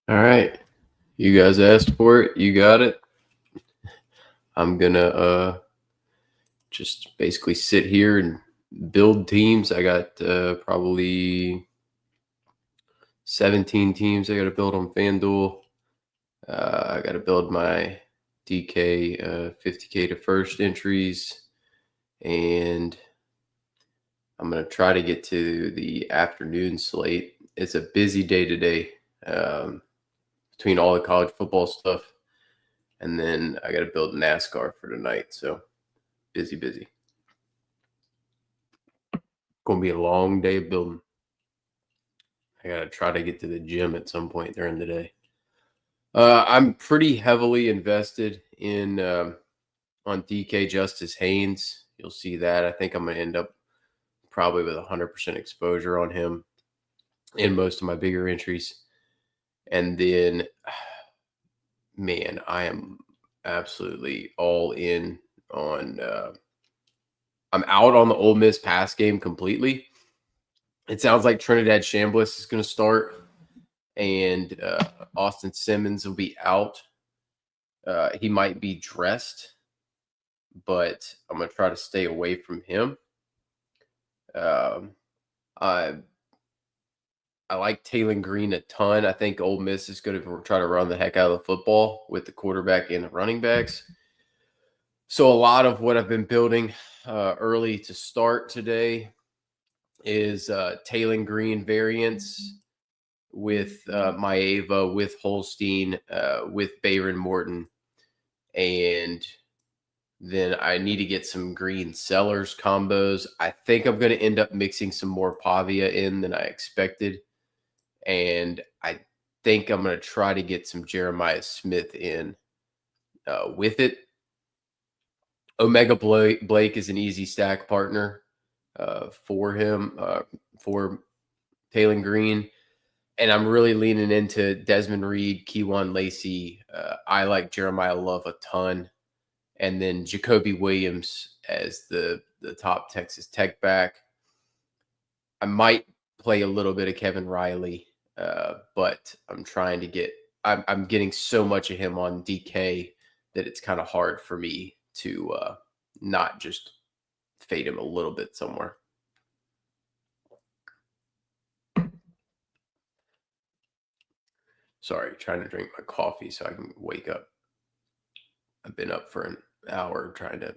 All right. You guys asked for it. You got it. I'm going to just basically sit here and build teams. I got probably 17 teams I got to build on Fanduel. I got to build my DK 50K to first entries. And I'm going to try to get to the afternoon slate. It's a busy day today between all the college football stuff. And then I got to build NASCAR for tonight. So busy. Going to be a long day of building. I got to try to get to the gym at some point during the day. I'm pretty heavily invested in on DK Justice Haynes. You'll see that. I think I'm going to end up probably with 100% exposure on him in most of my bigger entries. And then, man, I am absolutely all in on I'm out on the Ole Miss pass game completely. It sounds like Trinidad Chambliss is going to start, and Austin Simmons will be out. He might be dressed, but I'm going to try to stay away from him. I like Taylor Green a ton. I think Ole Miss is going to try to run the heck out of the football with the quarterback and the running backs. So a lot of what I've been building early to start today is Taylor Green variants with Maeva, with Holstein, with Bayron Morton. And then I need to get some Green Sellers combos. I think I'm going to end up mixing some more Pavia in than I expected. And I think I'm going to try to get some Jeremiah Smith in with it. Omega Blake is an easy stack partner for him, for Taylor Green. And I'm really leaning into Desmond Reed, Keywan Lacey. I like Jeremiah Love a ton. And then Jacoby Williams as the top Texas Tech back. I might play a little bit of Kevin Riley, but I'm trying to get – I'm getting so much of him on DK that it's kind of hard for me to not just fade him a little bit somewhere. Sorry, trying to drink my coffee so I can wake up. I've been up for an hour trying to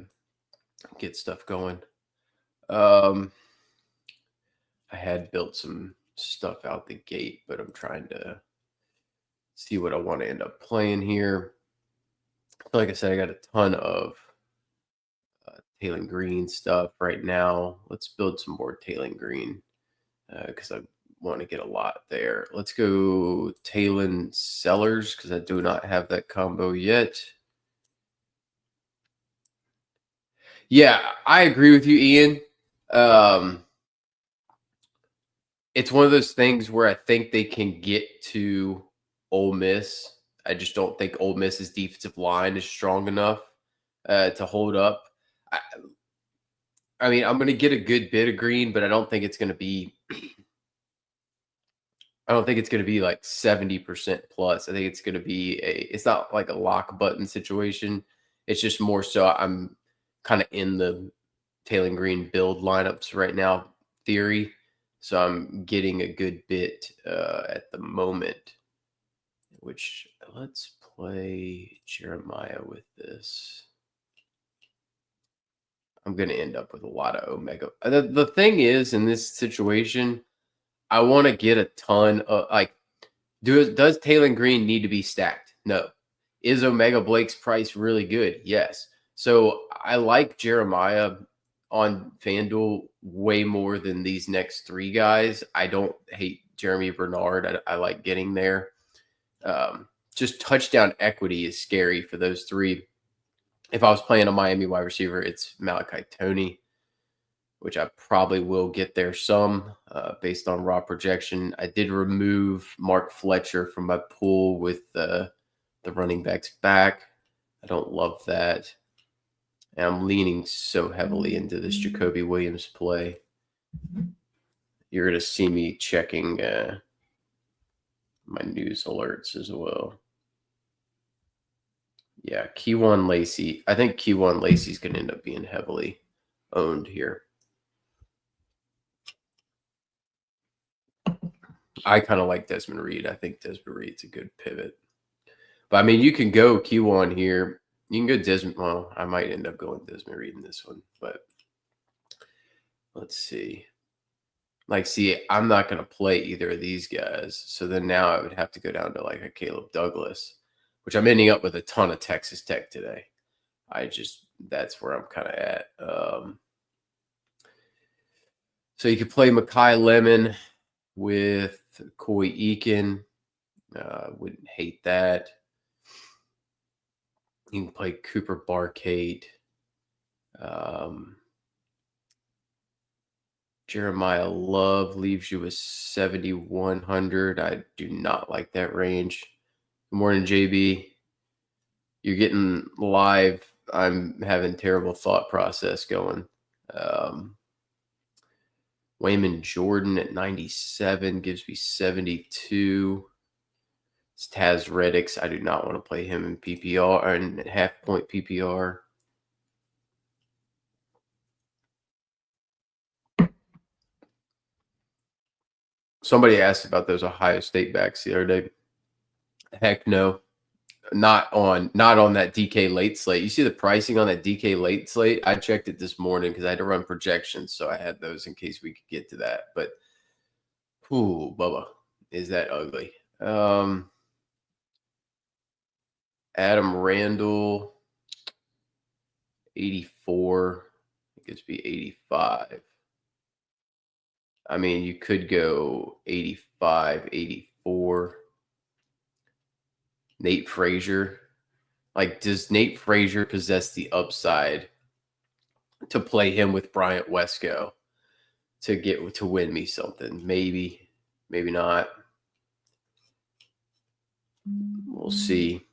get stuff going. I had built some stuff out the gate, but I'm trying to see what I want to end up playing here. Like I said, I got a ton of Taylor Green stuff right now. Let's build some more Taylor Green because I want to get a lot there. Let's go Taylor Sellers because I do not have that combo yet. Yeah, I agree with you, Ian. It's one of those things where I think they can get to Ole Miss. I just don't think Ole Miss's defensive line is strong enough to hold up. I mean, I'm going to get a good bit of Green, but I don't think it's going to be. I don't think it's going to be like 70% plus. I think it's going to be it's not like a lock button situation. It's just more so I'm kind of in the Taylor Green build lineups right now theory. So I'm getting a good bit at the moment, which let's play Jeremiah with this. I'm going to end up with a lot of Omega. The thing is, in this situation, I want to get a ton of does Taylor Green need to be stacked? No. Is Omega Blake's price really good? Yes. So I like Jeremiah on FanDuel way more than these next three guys. I don't hate Jeremy Bernard. I like getting there. Just touchdown equity is scary for those three. If I was playing a Miami wide receiver, it's Malachi Toney, which I probably will get there some based on raw projection. I did remove Mark Fletcher from my pool with the running backs back. I don't love that. And I'm leaning so heavily into this Jacoby Williams play. You're going to see me checking my news alerts as well. Yeah, Keywan Lacey. I think Keywan Lacey's going to end up being heavily owned here. I kind of like Desmond Reed. I think Desmond Reed's a good pivot. But I mean, you can go Q1 here. You can go Desmond. Well, I might end up going Desmond Reed in this one, but let's see. Like, see, I'm not going to play either of these guys. So then now I would have to go down to like a Caleb Douglas, which I'm ending up with a ton of Texas Tech today. That's where I'm kind of at. So you could play Makai Lemon with Coy Eakin. Wouldn't hate that. You can play Cooper Barcade. Jeremiah Love leaves you with 7,100. I do not like that range. Good morning, JB. You're getting live. I'm having terrible thought process going. Wayman Jordan at 97 gives me 72. It's Taz Reddix. I do not want to play him in PPR or in half-point PPR. Somebody asked about those Ohio State backs the other day. Heck no. Not on that DK late slate. You see the pricing on that DK late slate? I checked it this morning because I had to run projections, so I had those in case we could get to that. But, ooh, Bubba, is that ugly? Adam Randall, 84. It gives me 85. I mean, you could go 85, 84. Nate Frazier. Like, does Nate Frazier possess the upside to play him with Bryant Wesco to win me something? Maybe, maybe not. We'll see.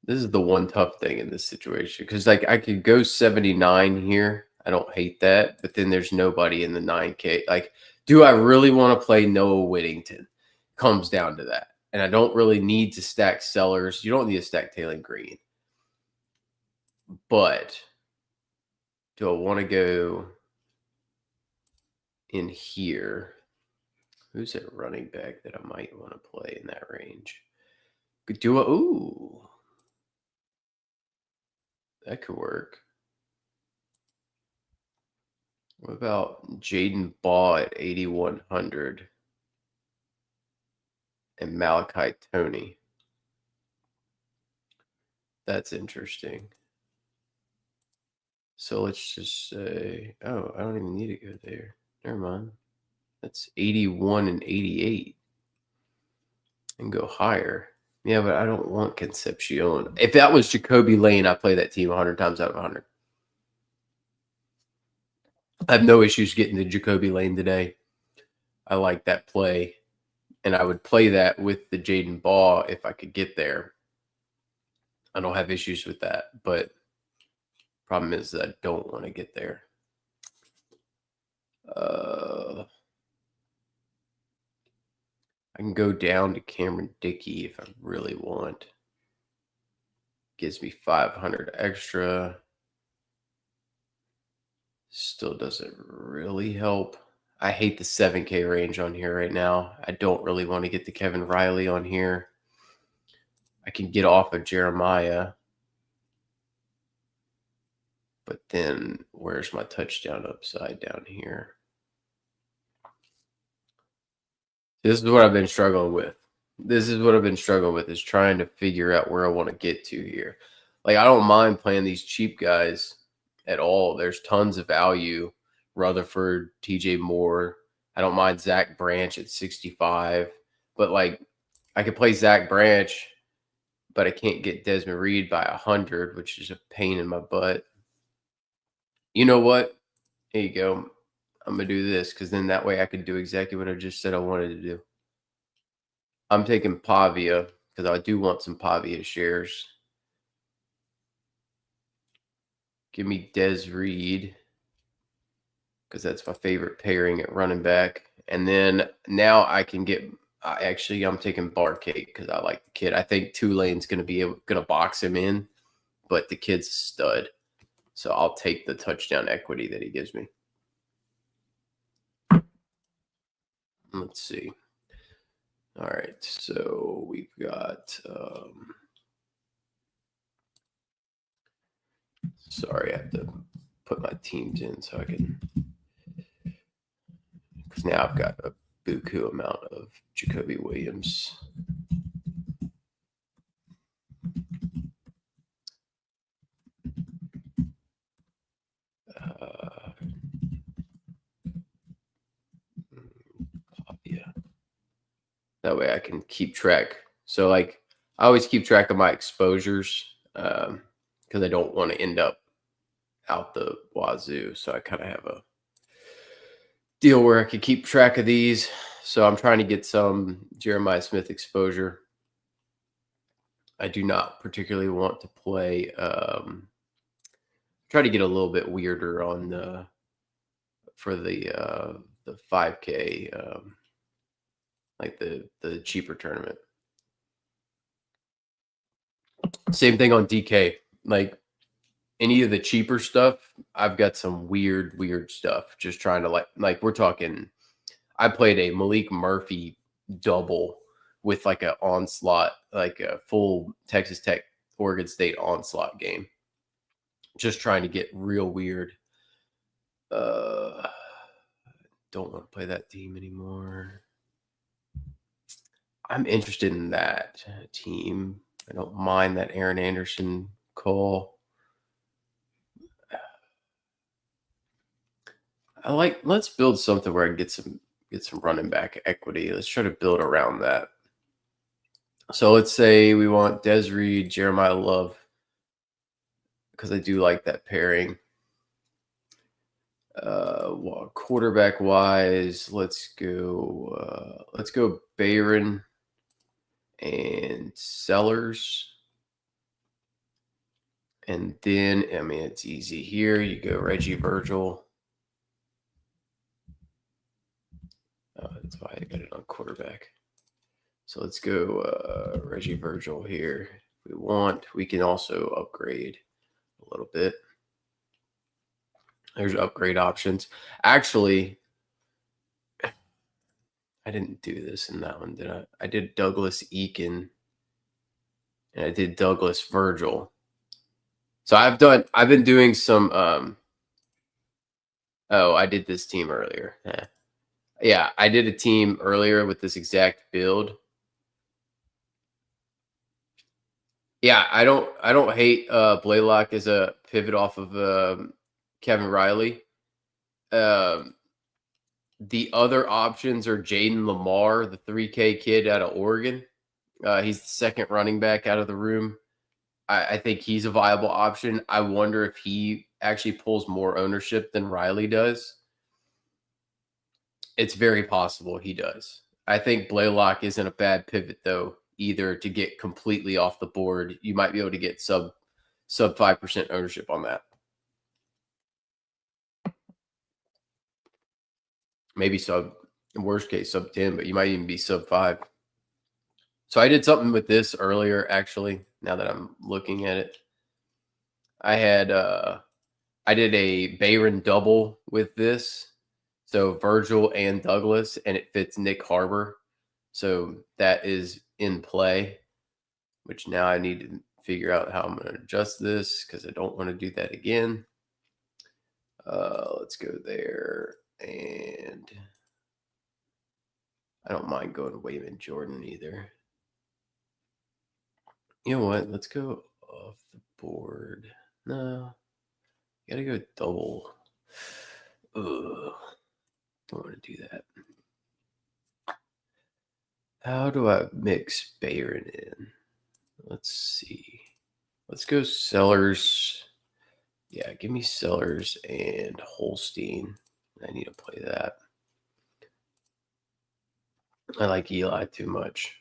This is the one tough thing in this situation because, like, I could go 79 here. I don't hate that, but then there's nobody in the 9K. Like, do I really want to play Noah Whittington? Comes down to that. And I don't really need to stack Sellers. You don't need to stack Taylor Green. But do I want to go in here? Who's a running back that I might want to play in that range? Ooh. That could work. What about Jaden Baugh at 8,100 and Malachi Tony? That's interesting. So let's just say, oh, I don't even need to go there. Never mind. That's 81 and 88. And go higher. Yeah, but I don't want Concepcion. If that was Jacoby Lane, I play that team 100 times out of 100. I have no issues getting to Jacoby Lane today. I like that play. And I would play that with the Jaden Baugh if I could get there. I don't have issues with that. But problem is that I don't want to get there. I can go down to Cameron Dickey if I really want. Gives me 500 extra. Still doesn't really help. I hate the 7K range on here right now. I don't really want to get the Kevin Riley on here. I can get off of Jeremiah. But then where's my touchdown upside down here? This is what I've been struggling with. Is trying to figure out where I want to get to here. Like, I don't mind playing these cheap guys at all. There's tons of value. Rutherford, TJ Moore. I don't mind Zach Branch at 65. But, like, I could play Zach Branch, but I can't get Desmond Reed by 100, which is a pain in my butt. You know what? Here you go. I'm going to do this because then that way I can do exactly what I just said I wanted to do. I'm taking Pavia because I do want some Pavia shares. Give me Des Reed, because that's my favorite pairing at running back. And then now I can get I'm taking Barcade because I like the kid. I think Tulane's going to box him in, but the kid's a stud. So I'll take the touchdown equity that he gives me. Let's see. All right, so we've got sorry, I have to put my teams in so I can, because now I've got a buku amount of Jacoby Williams. Yeah. That way I can keep track. So like I always keep track of my exposures because I don't want to end up out the wazoo. So I kind of have a deal where I can keep track of these. So I'm trying to get some Jeremiah Smith exposure. I do not particularly want to play. Try to get a little bit weirder on for the 5K, like the cheaper tournament. Same thing on DK. Like any of the cheaper stuff, I've got some weird stuff. Just trying to like we're talking. I played a Malik Murphy double with like a onslaught, like a full Texas Tech Oregon State onslaught game. Just trying to get real weird. Don't want to play that team anymore. I'm interested in that team. I don't mind that Aaron Anderson call. Let's build something where I can get some running back equity. Let's try to build around that. So let's say we want Des Reed, Jeremiah Love, because I do like that pairing. Quarterback wise, let's go Bayron and Sellers. And then, I mean, it's easy here. You go Reggie Virgil. That's why I got it on quarterback. So let's go Reggie Virgil here. If we want, we can also upgrade a little bit. There's upgrade options. Actually, I didn't do this in that one, did I? I did Douglas Eakin and I did Douglas Virgil. So I've been doing some I did this team earlier. Yeah, I did a team earlier with this exact build. Yeah, I don't hate Blaylock as a pivot off of Kevin Riley. The other options are Jaden Lamar, the 3K kid out of Oregon. He's the second running back out of the room. I think he's a viable option. I wonder if he actually pulls more ownership than Riley does. It's very possible he does. I think Blaylock isn't a bad pivot though either to get completely off the board. You might be able to get sub 5% ownership on that. Maybe in worst case sub 10, but you might even be sub 5. So I did something with this earlier actually, now that I'm looking at it. I did a Bayron double with this. So Virgil and Douglas, and it fits Nick Harbor. So that is in play, which now I need to figure out how I'm going to adjust this because I don't want to do that again. Let's go there. And I don't mind going to Wayman Jordan either. You know what? Let's go off the board. No, gotta go double. Ugh, don't want to do that. How do I mix Bayron in? Let's see. Let's go Sellers. Yeah, give me Sellers and Holstein. I need to play that. I like Eli too much.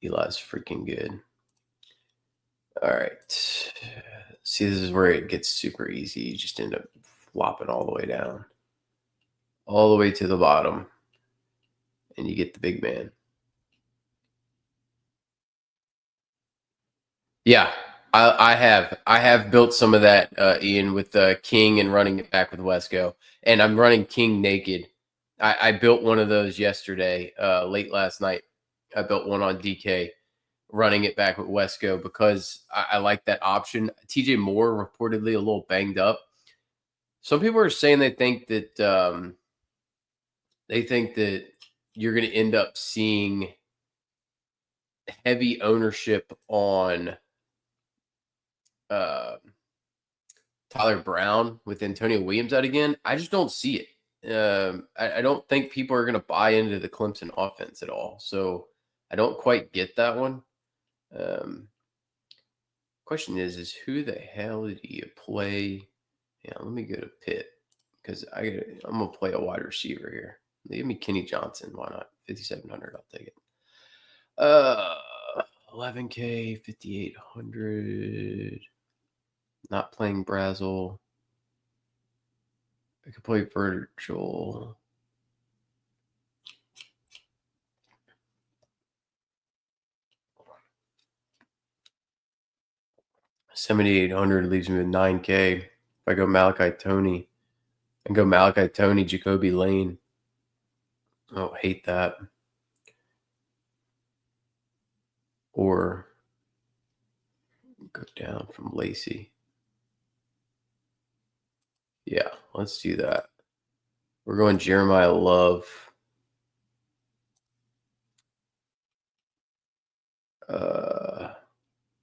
Eli's freaking good. All right. See, this is where it gets super easy. You just end up flopping all the way down, all the way to the bottom, and you get the big man. Yeah, I have built some of that, Ian, with King and running it back with Wesco, and I'm running King naked. I built one of those yesterday, late last night. I built one on DK, running it back with Wesco because I like that option. TJ Moore reportedly a little banged up. Some people are saying they think that you're going to end up seeing heavy ownership on uh, Tyler Brown with Antonio Williams out again. I just don't see it. I don't think people are going to buy into the Clemson offense at all. So I don't quite get that one. Question is who the hell do you play? Yeah, let me go to Pitt because I'm gonna play a wide receiver here. Give me Kenny Johnson. Why not? 5,700. I'll take it. 11K, 5,800. Not playing Brazel. I could play Virgil. $7,800 leaves me with 9K. If I go Malachi Tony, Jacoby Lane. Oh, hate that. Or go down from Lacey. Yeah, let's do that. We're going Jeremiah Love.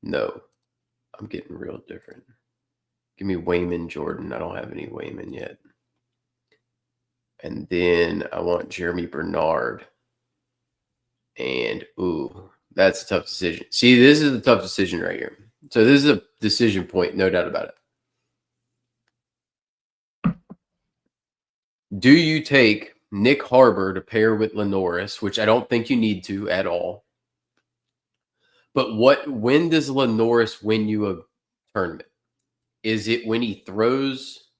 No, I'm getting real different. Give me Wayman Jordan. I don't have any Wayman yet. And then I want Jeremy Bernard. And, ooh, that's a tough decision. See, this is a tough decision right here. So this is a decision point, no doubt about it. Do you take Nick Harbor to pair with Lenoris, which I don't think you need to at all? But when does Lenoris win you a tournament? Is it when he throws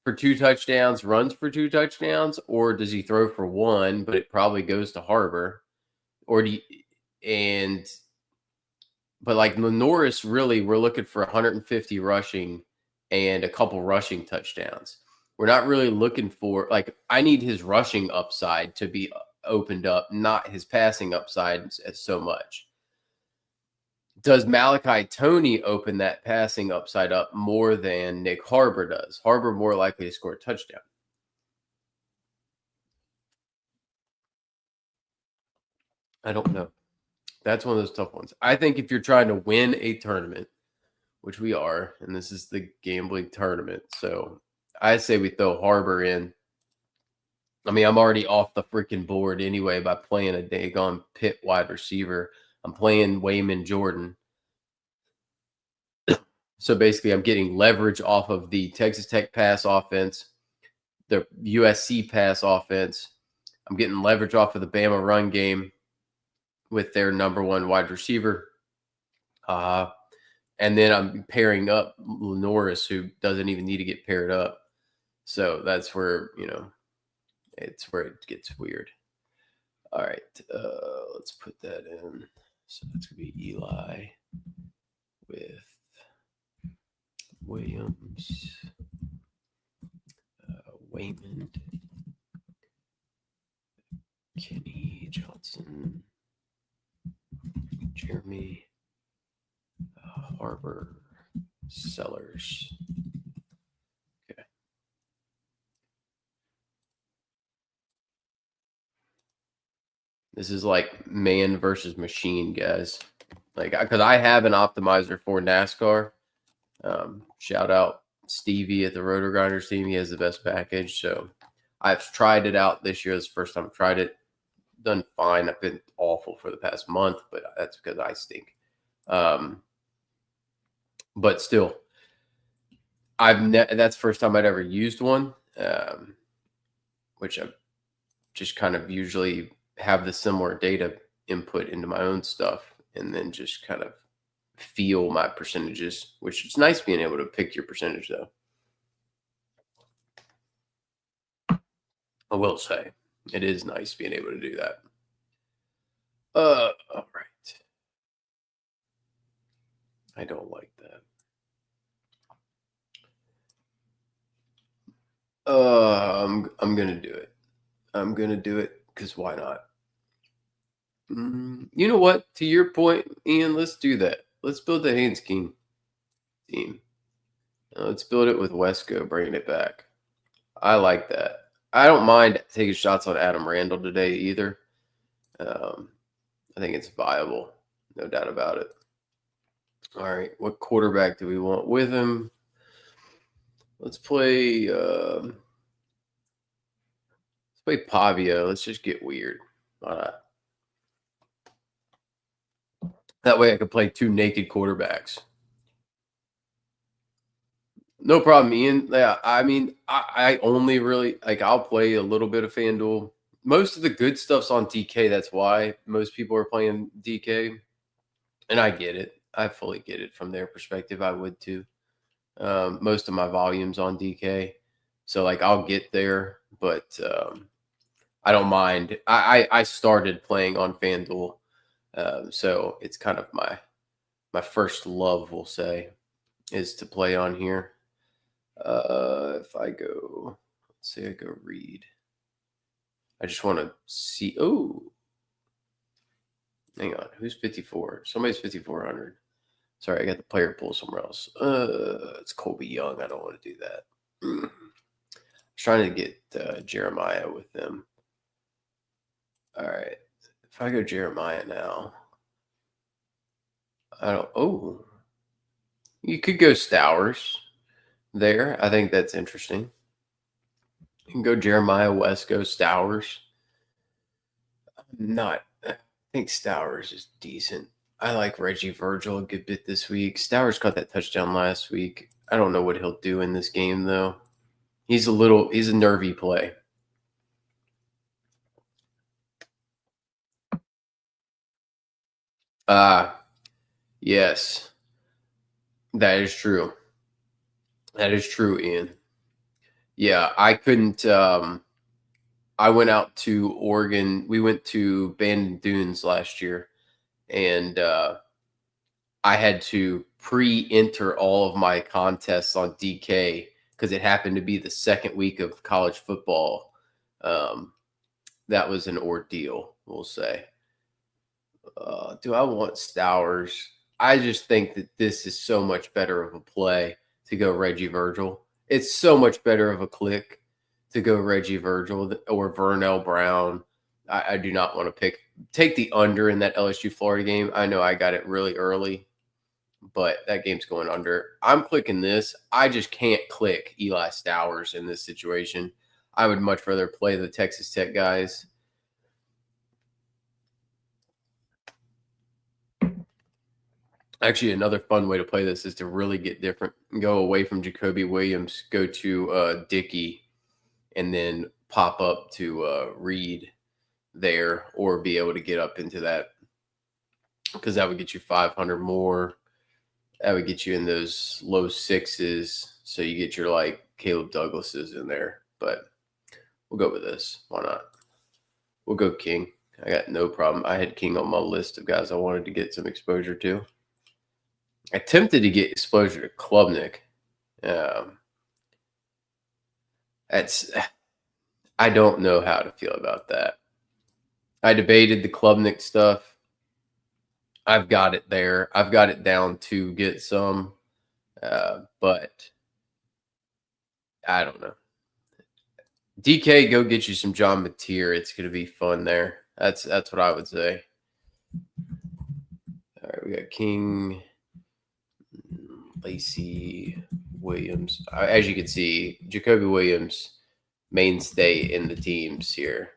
for 2 touchdowns, runs for 2 touchdowns, or does he throw for 1, but it probably goes to Harbor? Or do you, but like Lenoris, really, we're looking for 150 rushing and a couple rushing touchdowns. We're not really looking for, like, I need his rushing upside to be opened up, not his passing upside as so much. Does Malachi Tony open that passing upside up more than Nick Harbor does? Harbor more likely to score a touchdown. I don't know. That's one of those tough ones. I think if you're trying to win a tournament, which we are, and this is the gambling tournament, so I say we throw Harbor in. I mean, I'm already off the freaking board anyway by playing a daggone Pitt wide receiver. I'm playing Wayman Jordan. So basically, I'm getting leverage off of the Texas Tech pass offense, the USC pass offense. I'm getting leverage off of the Bama run game with their number one wide receiver. And then I'm pairing up Lenoris, who doesn't even need to get paired up. So that's where, it's where it gets weird. All right, let's put that in. So that's going to be Eli with Williams, Wayman, Kenny Johnson, Jeremy, Harbor, Sellers. Okay. This is like man versus machine, guys. Like, because I have an optimizer for NASCAR. Shout out Stevie at the Rotor Grinders team. He has the best package. So I've tried it out this year. This is the first time I've tried it. Done fine. I've been awful for the past month, but that's because I stink. But still, that's the first time I'd ever used one, which I just kind of usually have the similar data input into my own stuff and then just kind of feel my percentages, which is nice being able to pick your percentage, though. I will say it is nice being able to do that. All right. I don't like that. I'm gonna do it. I'm gonna do it because why not? You know what? To your point, Ian, let's do that. Let's build the Haynes King team. Let's build it with Wesco, bringing it back. I like that. I don't mind taking shots on Adam Randall today either. I think it's viable, no doubt about it. All right, what quarterback do we want with him? Let's play. Let's play Pavia. Let's just get weird. Why not? That way, I can play 2 naked quarterbacks. No problem, Ian. Yeah, I mean, I only really like. I'll play a little bit of Fanduel. Most of the good stuff's on DK. That's why most people are playing DK, and I get it. I fully get it from their perspective. I would too. Most of my volumes on DK, so like I'll get there, but I don't mind. I started playing on FanDuel, so it's kind of my first love, we'll say, is to play on here. If I go, let's say I go read. I just want to see. Oh, hang on. Who's 54? Somebody's 5,400. Sorry, I got the player pool somewhere else. It's Colby Young. I don't want to do that. I was trying to get Jeremiah with them. All right. If I go Jeremiah now, I don't. Oh, you could go Stowers there. I think that's interesting. You can go Jeremiah, Wesco, Stowers. I think Stowers is decent. I like Reggie Virgil a good bit this week. Stowers caught that touchdown last week. I don't know what he'll do in this game, though. He's a nervy play. Yes. That is true. That is true, Ian. Yeah, I couldn't. I went out to Oregon. We went to Bandon Dunes last year, and I had to pre-enter all of my contests on DK because it happened to be the second week of college football. That was an ordeal, we'll say. Do I want Stowers? I just think that this is so much better of a play to go Reggie Virgil. It's so much better of a click to go Reggie Virgil or Vernell Brown. I do not want to take the under in that LSU Florida game. I know I got it really early, but that game's going under. I'm clicking this. I just can't click Eli Stowers in this situation. I would much rather play the Texas Tech guys. Actually, another fun way to play this is to really get different. Go away from Jacoby Williams, go to Dickey, and then pop up to Reed there, or be able to get up into that, because that would get you 500 more. That would get you in those low sixes, so you get your like Caleb Douglases in there. But we'll go with this. Why not? We'll go King. I got no problem. I had King on my list of guys I wanted to get some exposure to. I attempted to get exposure to Klubnik. I don't know how to feel about that. I debated the Klubnik stuff. I've got it there. I've got it down to get some, but I don't know. DK, go get you some John Mateer. It's going to be fun there. That's what I would say. All right, we got King, Lacey, Williams. As you can see, Jacoby Williams, mainstay in the teams here.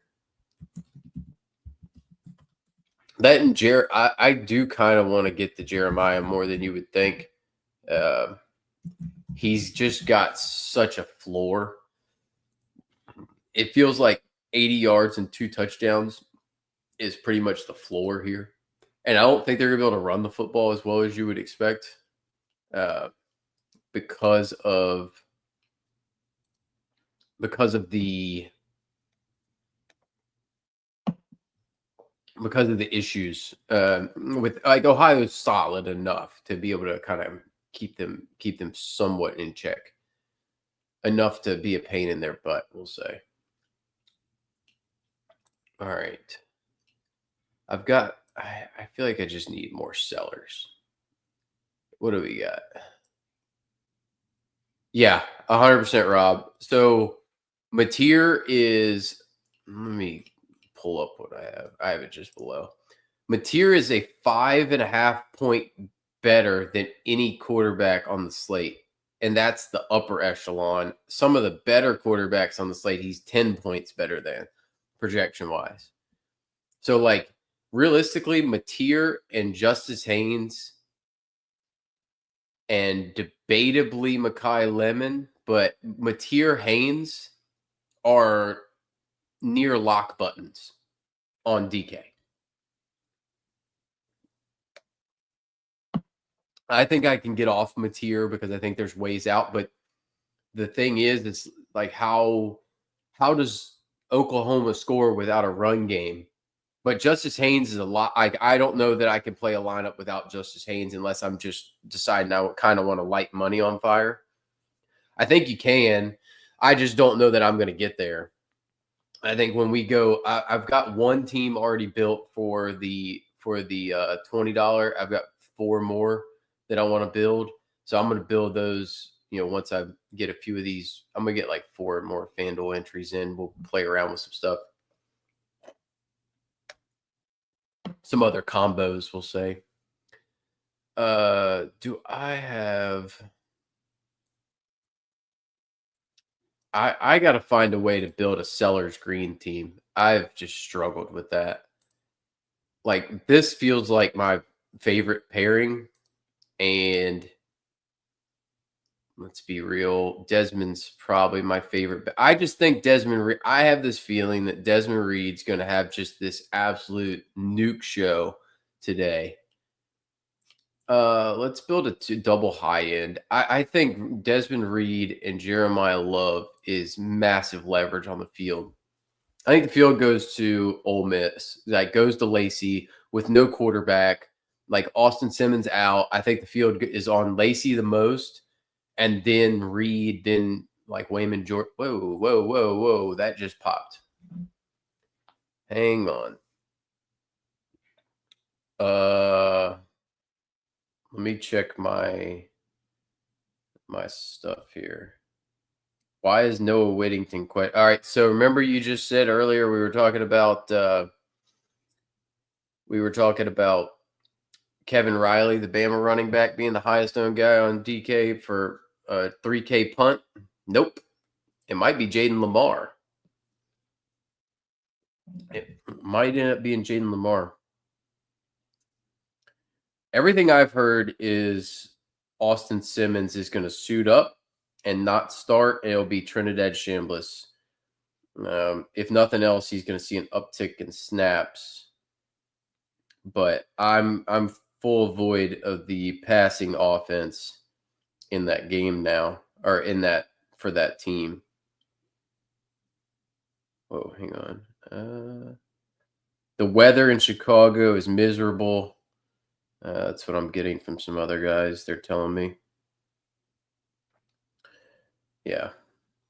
That and I do kind of want to get the Jeremiah more than you would think. He's just got such a floor. It feels like 80 yards and 2 touchdowns is pretty much the floor here. And I don't think they're going to be able to run the football as well as you would expect because of the issues with like Ohio's solid enough to be able to kind of keep them somewhat in check, enough to be a pain in their butt, we'll say. All right. I feel like I just need more sellers. What do we got? Yeah, 100% Rob. So Mateer is, let me pull up what I have. I have it just below. Mateer is a 5.5 point better than any quarterback on the slate. And that's the upper echelon. Some of the better quarterbacks on the slate, he's 10 points better than projection wise. So, like, realistically, Mateer and Justice Haynes and debatably Makai Lemon, but Mateer Haynes are near lock buttons on DK. I think I can get off Mateer because I think there's ways out, but the thing is like how does Oklahoma score without a run game? But Justice Haynes is a lot. I don't know that I can play a lineup without Justice Haynes unless I'm just deciding I kind of want to light money on fire. I think you can. I just don't know that I'm going to get there. I think when we go, I've got one team already built for the $20. I've got 4 more that I want to build. So I'm going to build those, once I get a few of these. I'm going to get like 4 more Fanduel entries in. We'll play around with some stuff. Some other combos, we'll say. Do I have... I got to find a way to build a seller's green team. I've just struggled with that. Like, this feels like my favorite pairing, and let's be real, Desmond's probably my favorite. But I just think I have this feeling that Desmond Reed's going to have just this absolute nuke show today. Let's build a double high end. I think Desmond Reed and Jeremiah Love is massive leverage on the field. I think the field goes to Ole Miss. That goes to Lacey with no quarterback. Like Austin Simmons out. I think the field is on Lacey the most, and then Reed, then like Wayman Jordan. Whoa. That just popped. Hang on. Let me check my stuff here. Why is Noah Whittington quit? All right. So remember you just said earlier we were talking about Kevin Riley, the Bama running back, being the highest owned guy on DK for a 3K punt. Nope. It might be Jaden Lamar. It might end up being Jaden Lamar. Everything I've heard is Austin Simmons is going to suit up and not start. It'll be Trinidad Chambliss. If nothing else, he's going to see an uptick in snaps. But I'm full void of the passing offense in that game now, or for that team. Oh, hang on. The weather in Chicago is miserable. That's what I'm getting from some other guys. They're telling me. Yeah.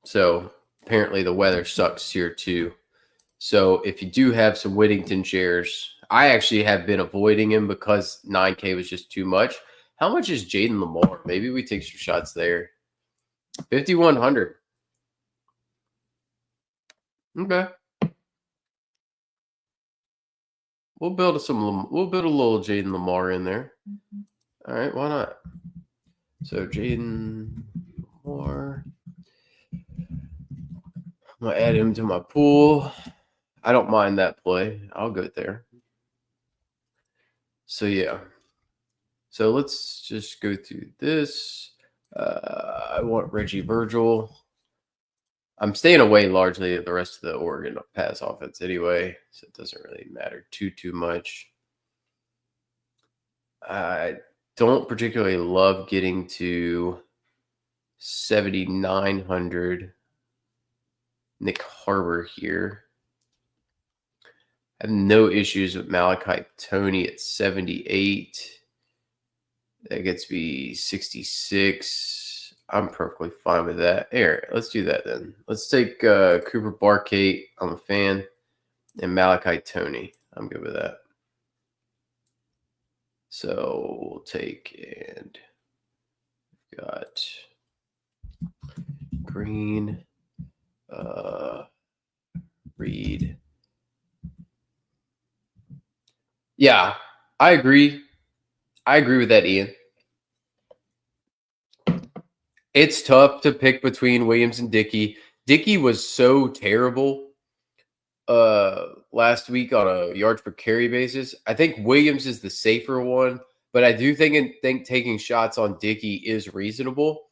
So apparently the weather sucks here too. So if you do have some Whittington shares, I actually have been avoiding him because 9K was just too much. How much is Jaden Lamar? Maybe we take some shots there. 5,100. Okay. We'll build a little Jaden Lamar in there. All right, why not? So Jaden Lamar. I'm gonna add him to my pool. I don't mind that play. I'll go there. So yeah. So let's just go through this. I want Reggie Virgil. I'm staying away largely the rest of the Oregon pass offense anyway, so it doesn't really matter too much. I don't particularly love getting to 7,900 Nick Harbor here. I have no issues with Malachi Tony at 78. That gets me 66. I'm perfectly fine with that. Here, let's do that then. Let's take Cooper Barkate. I'm a fan. And Malachi Tony. I'm good with that. So we'll take and got Green, Reed. Yeah, I agree. I agree with that, Ian. It's tough to pick between Williams and Dickey. Dickey was so terrible last week on a yards per carry basis. I think Williams is the safer one, but I do think taking shots on Dickey is reasonable.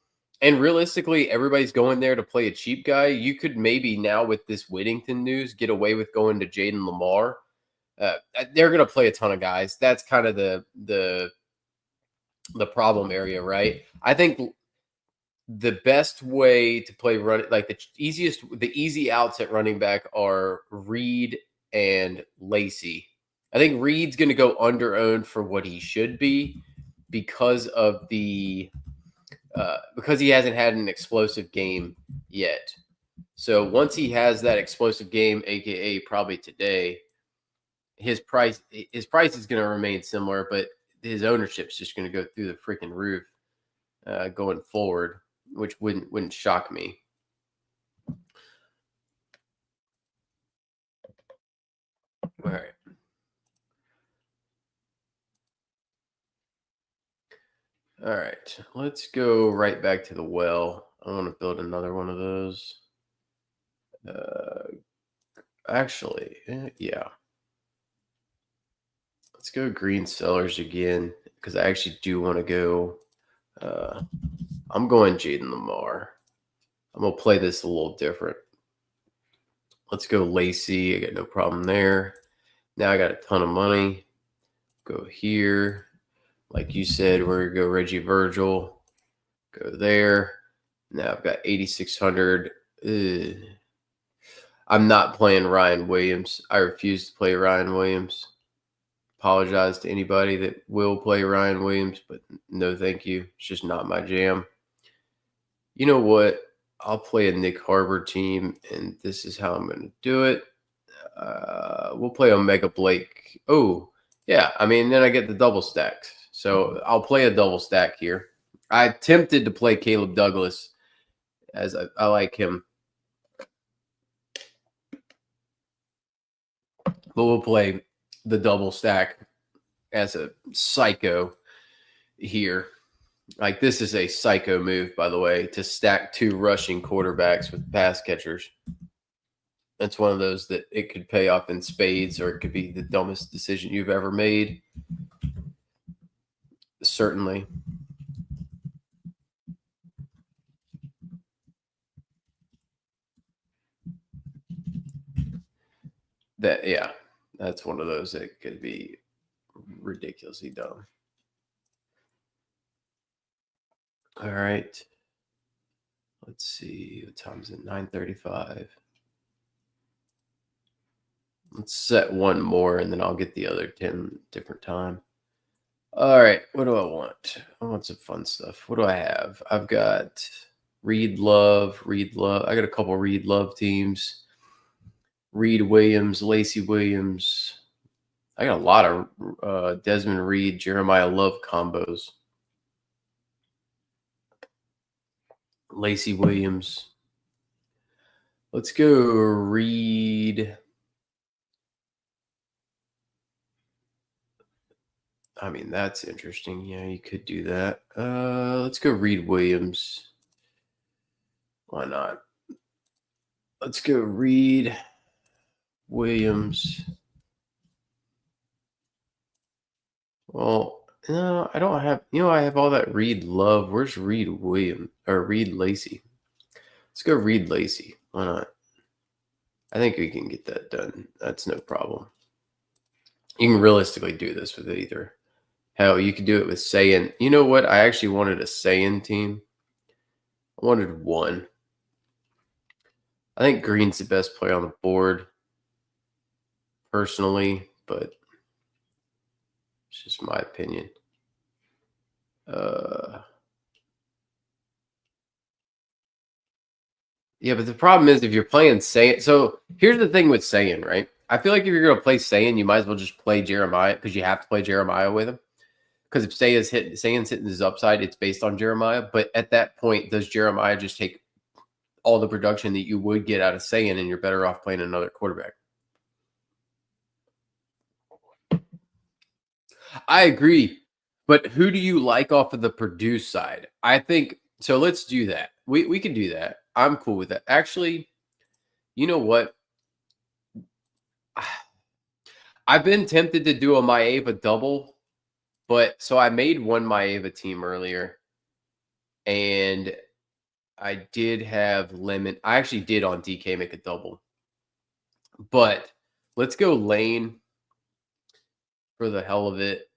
And realistically, everybody's going there to play a cheap guy. You could maybe now with this Whittington news get away with going to Jaden Lamar. They're going to play a ton of guys. That's kind of the problem area, right? I think the best way to play like the easy outs at running back are Reed and Lacey. I think Reed's going to go under owned for what he should be because of because he hasn't had an explosive game yet. So once he has that explosive game, aka probably today, his price is going to remain similar, but his ownership's just going to go through the freaking roof going forward, which wouldn't shock me. All right. All right. Let's go right back to the well. I want to build another one of those. Actually, yeah. Let's go green sellers again because I actually do want to go. I'm going Jaden Lamar. I'm going to play this a little different. Let's go Lacey. I got no problem there. Now I got a ton of money. Go here. Like you said, we're going to go Reggie Virgil. Go there. Now I've got 8,600. I'm not playing Ryan Williams. I refuse to play Ryan Williams. Apologize to anybody that will play Ryan Williams, but no thank you. It's just not my jam. You know what? I'll play a Nick Harbor team, and this is how I'm going to do it. We'll play Omega Blake. Oh, yeah. I mean, then I get the double stacks. So I'll play a double stack here. I attempted to play Caleb Douglas as I like him. But we'll play the double stack as a psycho here. Like, this is a psycho move, by the way, to stack two rushing quarterbacks with pass catchers. It's one of those that it could pay off in spades, or it could be the dumbest decision you've ever made. Certainly. Yeah, that's one of those that could be ridiculously dumb. All right. Let's see. What time is it? 9:35. Let's set one more, and then I'll get the other 10 different time. All right. What do I want? I want some fun stuff. What do I have? I've got Reed Love. I got a couple Reed Love teams. Reed Williams, Lacey Williams. I got a lot of Desmond Reed, Jeremiah Love combos. Lacey Williams. Let's go Reed. I mean, that's interesting. Yeah, you could do that. Let's go Reed Williams. Why not? Let's go Reed Williams. Well, no, I don't have, I have all that Reed Love. Where's Reed Williams or Reed Lacey? Let's go Reed Lacey. Why not? I think we can get that done. That's no problem. You can realistically do this with either Hell, you could do it with Saiyan. You know what? I actually wanted a Saiyan team. I wanted one. I think Green's the best player on the board, personally, but it's just my opinion. Yeah, but the problem is if you're playing Saiyan. So here's the thing with Saiyan, right? I feel like if you're going to play Saiyan, you might as well just play Jeremiah because you have to play Jeremiah with him. Because if Saiyan's hitting his upside, it's based on Jeremiah. But at that point, does Jeremiah just take all the production that you would get out of Saiyan and you're better off playing another quarterback? I agree. But who do you like off of the Purdue side? I think so. Let's do that. We can do that. I'm cool with that. Actually, you know what? I've been tempted to do a Maeva double, but so I made one Maeva team earlier, and I did have Lemon. I actually did on DK make a double, but let's go Lane for the hell of it.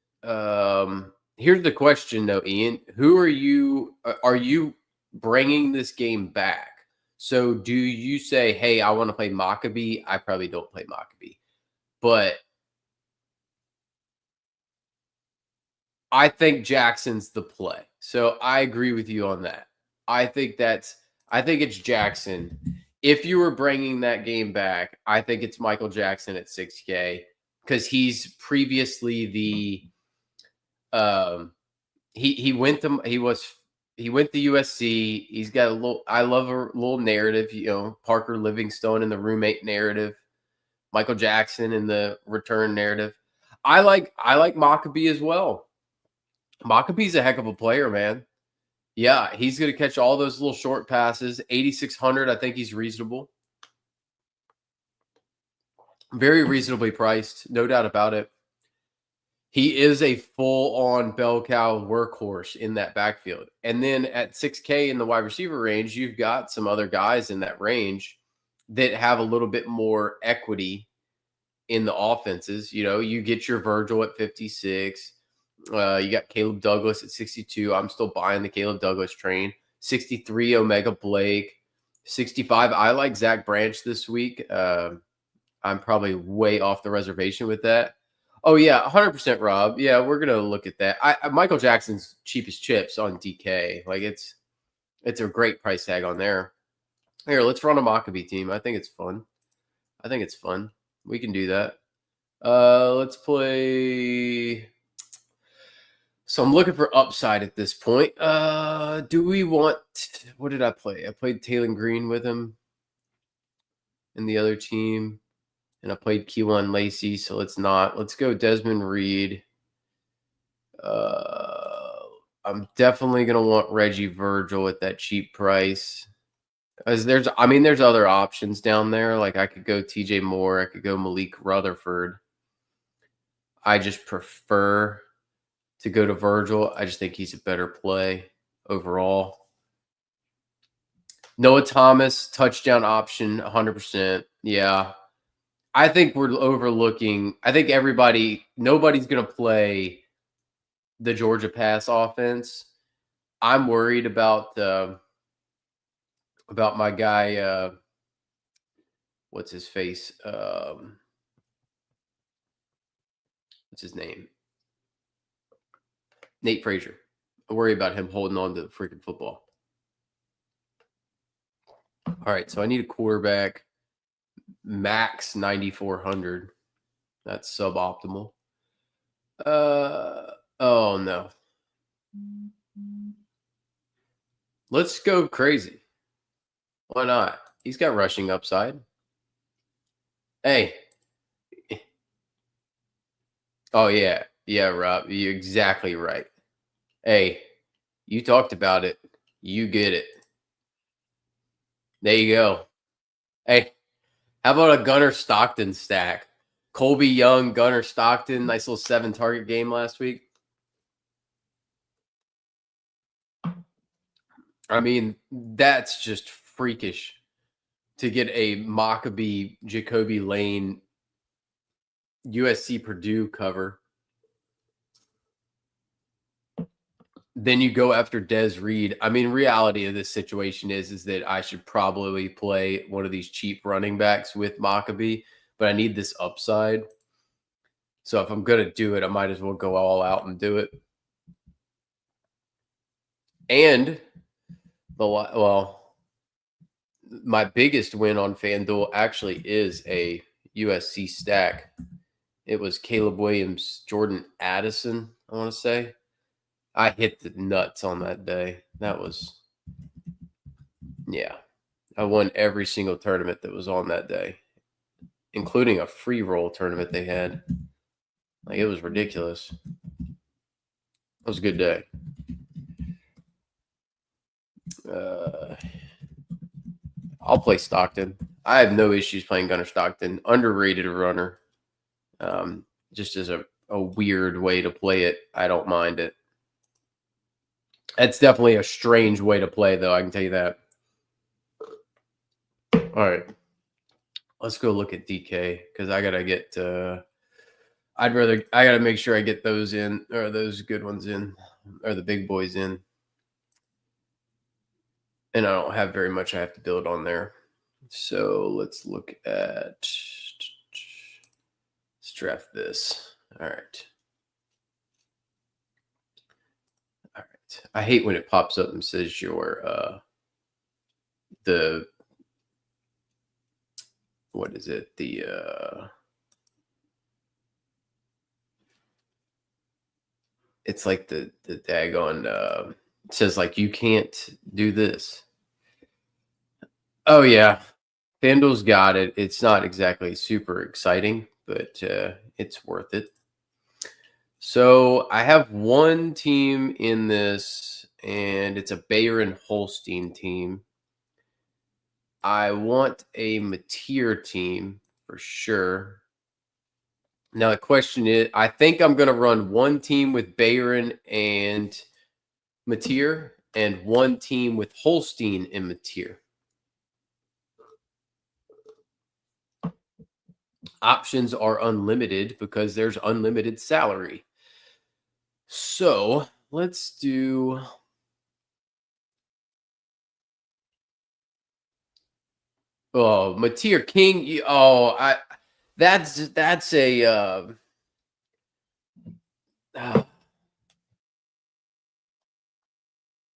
Here's the question though, Ian. Who are you? Are you bringing this game back? So do you say, "Hey, I want to play Maccabee"? I probably don't play Maccabee, but I think Jackson's the play. So I agree with you on that. I think it's Jackson. If you were bringing that game back, I think it's Michael Jackson at 6K because he's previously he went to USC. He's got a little. I love a little narrative. Parker Livingstone in the roommate narrative, Michael Jackson in the return narrative. I like Maccabee as well. Maccabee's a heck of a player, man. Yeah, he's going to catch all those little short passes. 8,600, I think he's reasonable. Very reasonably priced, no doubt about it. He is a full-on bell cow workhorse in that backfield. And then at 6K in the wide receiver range, you've got some other guys in that range that have a little bit more equity in the offenses. You get your Virgil at 56. You got Caleb Douglas at 62. I'm still buying the Caleb Douglas train. 63, Omega Blake. 65, I like Zach Branch this week. I'm probably way off the reservation with that. Oh, yeah, 100% Rob. Yeah, we're going to look at that. Michael Jackson's cheapest chips on DK. Like, it's a great price tag on there. Here, let's run a Maccabee team. I think it's fun. We can do that. Let's play. So I'm looking for upside at this point. Do we want? What did I play? I played Taylor Green with him in the other team, and I played Keelan Lacey. So let's not. Let's go Desmond Reed. I'm definitely gonna want Reggie Virgil at that cheap price. As there's other options down there. Like I could go TJ Moore. I could go Malik Rutherford. I just prefer to go to Virgil. I just think he's a better play overall. Noah Thomas, touchdown option, 100%. Yeah. I think we're overlooking. I think nobody's going to play the Georgia pass offense. I'm worried about my guy. What's his face? What's his name? Nate Frazier. I worry about him holding on to the freaking football. All right, so I need a quarterback. Max 9,400. That's suboptimal. Oh no. Let's go crazy. Why not? He's got rushing upside. Hey. Oh yeah. Yeah, Rob. You're exactly right. Hey, you talked about it. You get it. There you go. Hey, how about a Gunnar Stockton stack? Colby Young, Gunnar Stockton, nice little 7-target game last week. I mean, that's just freakish to get a Maccabee, Jacoby Lane, USC Purdue cover. then you go after Des Reed. I mean, reality of this situation is that I should probably play one of these cheap running backs with Maccabee, but I need this upside. So if I'm going to do it, I might as well go all out and do it. And my biggest win on FanDuel actually is a USC stack. It was Caleb Williams, Jordan Addison, I want to say. I hit the nuts on that day. That was, yeah. I won every single tournament that was on that day, including a free roll tournament they had. Like, it was ridiculous. It was a good day. I'll play Stockton. I have no issues playing Gunnar Stockton. Underrated runner. Just as a weird way to play it, I don't mind it. It's definitely a strange way to play, though. I can tell you that. All right. Let's go look at DK because I gotta get. I gotta make sure I get those in, or those good ones in, or the big boys in. And I don't have very much I have to build on there. So let's look at. Let's draft this. All right. All right. I hate when it pops up and says your what is it? It's like the daggone it says like you can't do this. Oh yeah. FanDuel's got it. It's not exactly super exciting, but it's worth it. So I have one team in this, and it's a Bayer and Holstein team. I want a Mateer team for sure. Now the question is, I think I'm going to run one team with Bayern and Mateer, and one team with Holstein and Mateer. Options are unlimited because there's unlimited salary. So let's do. Oh, Mateer King. Oh, that's a.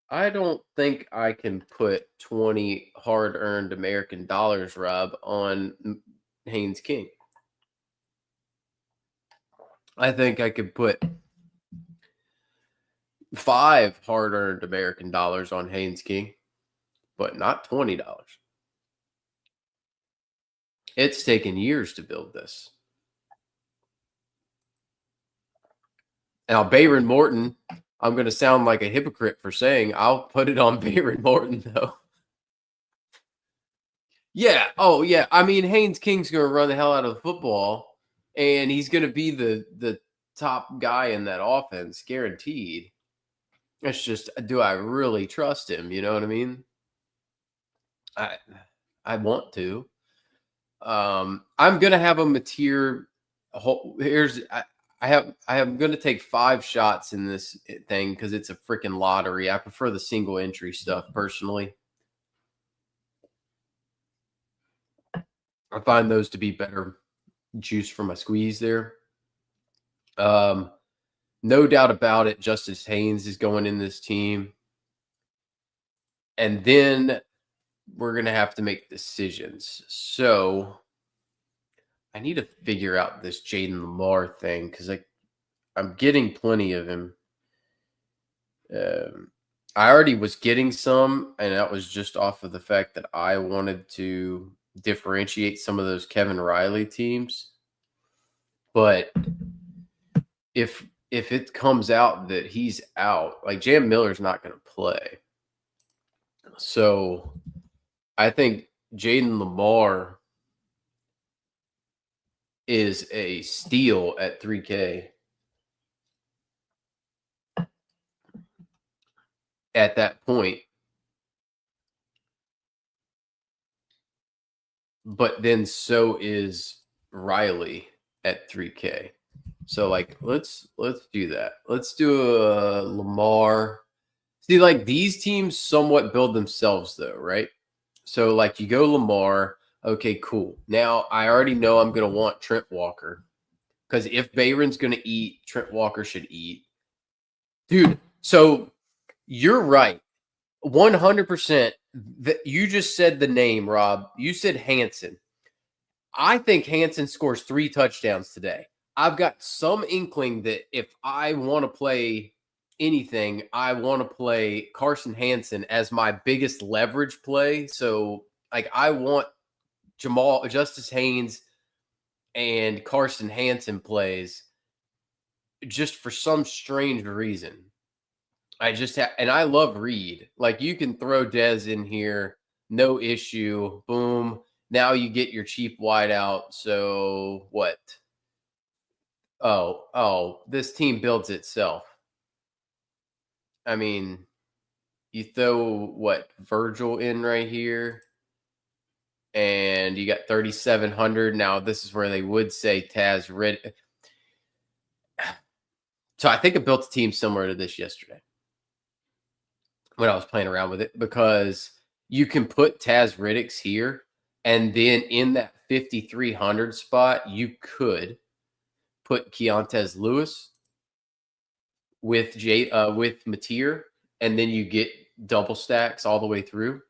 I don't think I can put 20 hard-earned American dollars, Rob, on Haynes King. I think I could put 5 hard-earned American dollars on Haynes King, but not $20. It's taken years to build this. Now, Bayron Morton, I'm going to sound like a hypocrite for saying I'll put it on Bayron Morton, though. Yeah. Oh, yeah. I mean, Haynes King's going to run the hell out of the football, and he's going to be the top guy in that offense, guaranteed. It's just, do I really trust him? You know what I mean? I want to. I'm gonna have a Mateer. I'm gonna take 5 shots in this thing because it's a freaking lottery. I prefer the single entry stuff personally. I find those to be better juice for my squeeze there. No doubt about it, Justice Haynes is going in this team. And then we're going to have to make decisions. So I need to figure out this Jaden Lamar thing because I'm getting plenty of him. I already was getting some, and that was just off of the fact that I wanted to differentiate some of those Kevin Riley teams. But if it comes out that he's out, like Jam Miller's not going to play. So I think Jaden Lamar is a steal at 3K. At that point. But then so is Riley at 3K. So like let's do that. Let's do a Lamar. See, like these teams somewhat build themselves though, right? So like you go Lamar, okay, cool. Now I already know I'm gonna want Trent Walker because if Bayron's gonna eat, Trent Walker should eat. Dude, so you're right. 100% that you just said the name, Rob. You said Hanson. I think Hanson scores 3 touchdowns today. I've got some inkling that if I want to play anything, I want to play Carson Hanson as my biggest leverage play. So, like, I want Justice Haynes and Carson Hanson plays just for some strange reason. I just have, and I love Reed. Like, you can throw Dez in here, no issue. Boom. Now you get your cheap wideout. So, what? Oh, this team builds itself. I mean, you throw what Virgil in right here, and you got 3,700. Now, this is where they would say Taz Rid. So I think I built a team similar to this yesterday when I was playing around with it because you can put Taz Riddicks here, and then in that 5,300 spot, you could put Keontez Lewis with Mateer, and then you get double stacks all the way through.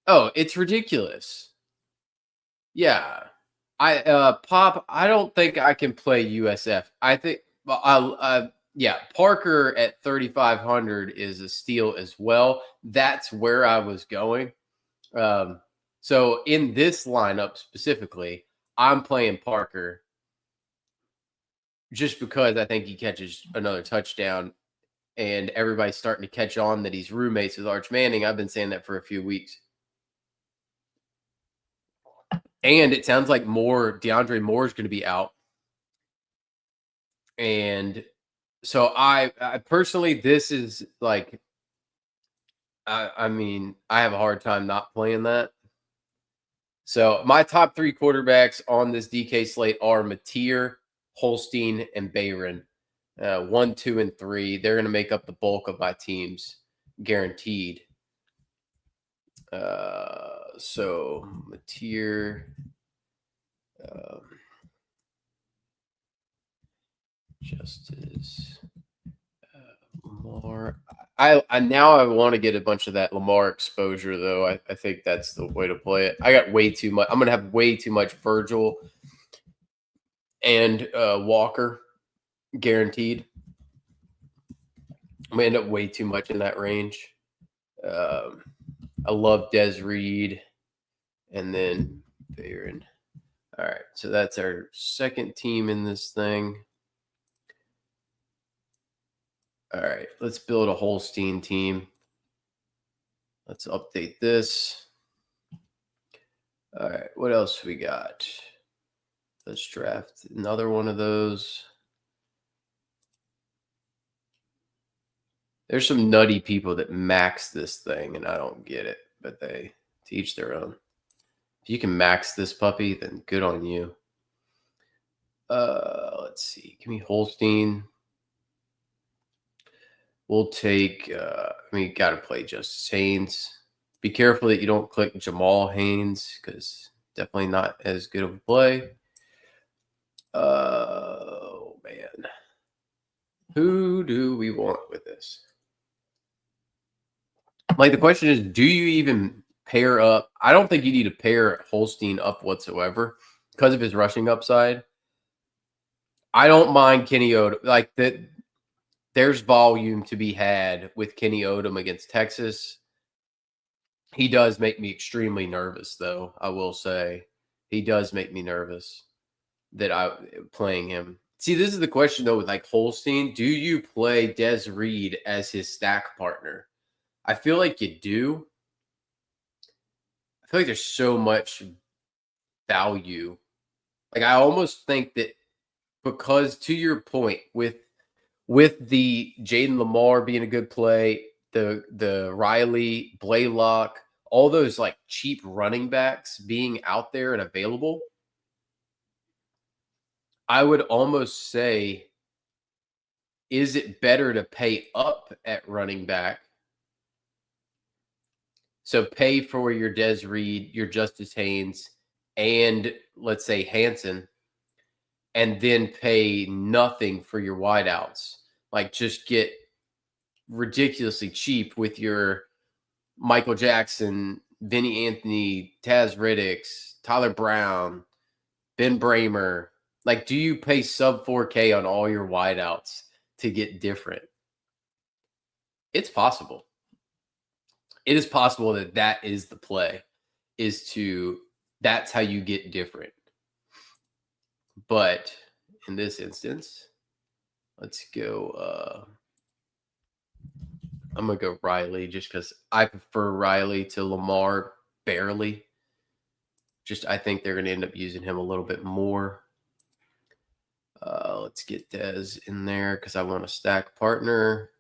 Oh, it's ridiculous. Yeah. Pop, I don't think I can play USF. I think yeah, Parker at 3,500 is a steal as well. That's where I was going. So in this lineup specifically, I'm playing Parker just because I think he catches another touchdown and everybody's starting to catch on that he's roommates with Arch Manning. I've been saying that for a few weeks. And it sounds like DeAndre Moore is going to be out. And so I personally, this is like, I mean, I have a hard time not playing that. So my top 3 quarterbacks on this DK slate are Mateer, Holstein, and Bayron. 1, 2, and 3. They're going to make up the bulk of my teams, guaranteed. So Mateer, Justice, Lamar. I now I want to get a bunch of that Lamar exposure though. I think that's the way to play it. I got way too much. I'm gonna have way too much Virgil and Walker guaranteed. I'm gonna end up way too much in that range. I love Des Reed and then Bayron. All right, so that's our second team in this thing. All right, let's build a Holstein team. Let's update this. All right, what else we got? Let's draft another one of those. There's some nutty people that max this thing, and I don't get it, but they teach their own. If you can max this puppy, then good on you. Let's see. Give me Holstein. We'll take, got to play Justice Haynes. Be careful that you don't click Jamal Haynes because definitely not as good of a play. Oh, man. Who do we want with this? Like, the question is, do you even pair up? I don't think you need to pair Holstein up whatsoever because of his rushing upside. I don't mind Kenny Odom. Like, that. There's volume to be had with Kenny Odom against Texas. He does make me extremely nervous, though. I will say he does make me nervous that playing him. See, this is the question though with like Holstein. Do you play Des Reed as his stack partner? I feel like you do. I feel like there's so much value. Like I almost think that because to your point with the Jaden Lamar being a good play, the Riley, Blaylock, all those like cheap running backs being out there and available, I would almost say is it better to pay up at running back? So pay for your Des Reed, your Justice Haynes, and let's say Hanson, and then pay nothing for your wideouts. Like just get ridiculously cheap with your Michael Jackson, Vinny Anthony, Taz Riddicks, Tyler Brown, Ben Bramer. Like, do you pay sub 4K on all your wideouts to get different? It's possible. It is possible that is the play, that's how you get different. But in this instance, let's go. I'm going to go Riley just because I prefer Riley to Lamar barely. I think they're going to end up using him a little bit more. Let's get Dez in there because I want a stack partner.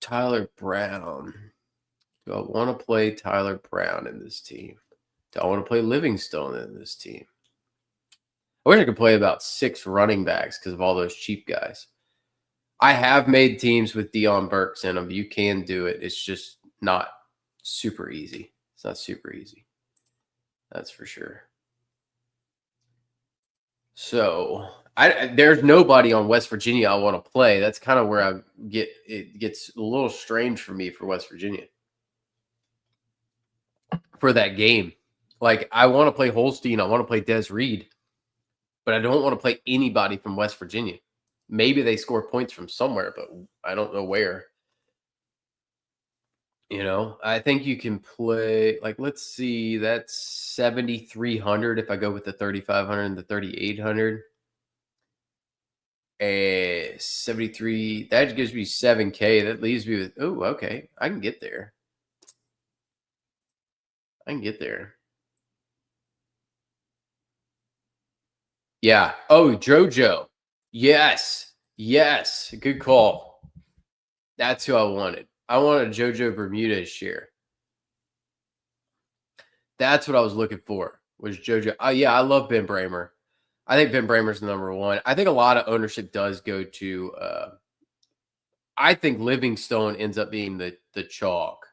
Tyler Brown. Do I want to play Tyler Brown in this team? Do I want to play Livingstone in this team? I wish I could play about 6 running backs because of all those cheap guys. I have made teams with Deion Burks in them. You can do it. It's just not super easy. It's not super easy. That's for sure. So there's nobody on West Virginia I want to play. That's kind of where it gets a little strange for me for West Virginia for that game. Like I want to play Holstein, I want to play Des Reed, but I don't want to play anybody from West Virginia. Maybe they score points from somewhere, but I don't know where. I think you can play, like, let's see, that's 7,300 if I go with the 3,500 and the 3,800. 73, that gives me 7K. That leaves me with, oh, okay, I can get there. Yeah. Oh, JoJo. Yes. Good call. That's who I wanted. I wanted JoJo Bermudez share. That's what I was looking for, was JoJo. Oh, yeah, I love Ben Bramer. I think Ben Bramer's the number one. I think a lot of ownership does go to I think Livingstone ends up being the chalk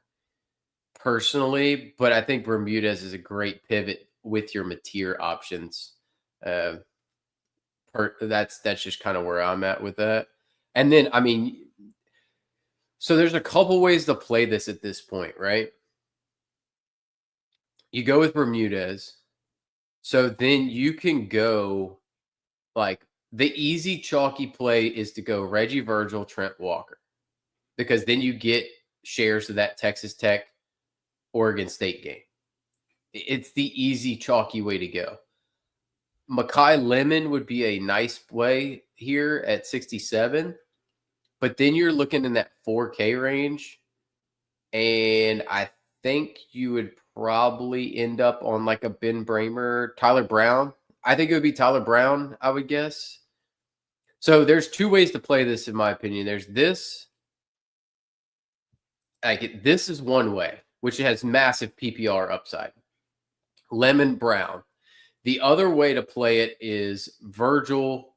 personally, but I think Bermudez is a great pivot with your Mateer options. That's just kind of where I'm at with that. And then, I mean, so there's a couple ways to play this at this point, right? You go with Bermudez. So then you can go, like, the easy chalky play is to go Reggie Virgil, Trent Walker, because then you get shares of that Texas Tech, Oregon State game. It's the easy chalky way to go. Makai Lemon would be a nice play here at 67, but then you're looking in that 4K range, and I think you would probably end up on like a Ben Bramer, Tyler Brown. I think it would be Tyler Brown, I would guess. So there's 2 ways to play this, in my opinion. There's this. This is one way, which has massive PPR upside. Lemon Brown. The other way to play it is Virgil,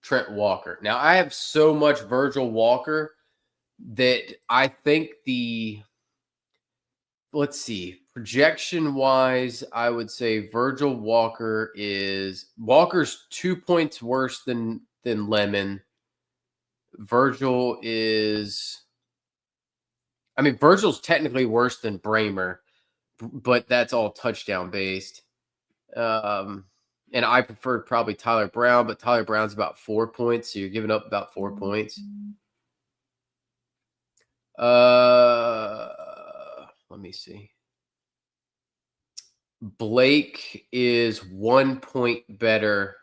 Trent Walker. Now, I have so much Virgil Walker that I think let's see, projection-wise, I would say Virgil Walker's 2 points worse than Lemon. Virgil's technically worse than Bramer, but that's all touchdown based. And I preferred probably Tyler Brown, but Tyler Brown's about 4 points, so you're giving up about 4 points. Let me see. Blake is 1 point better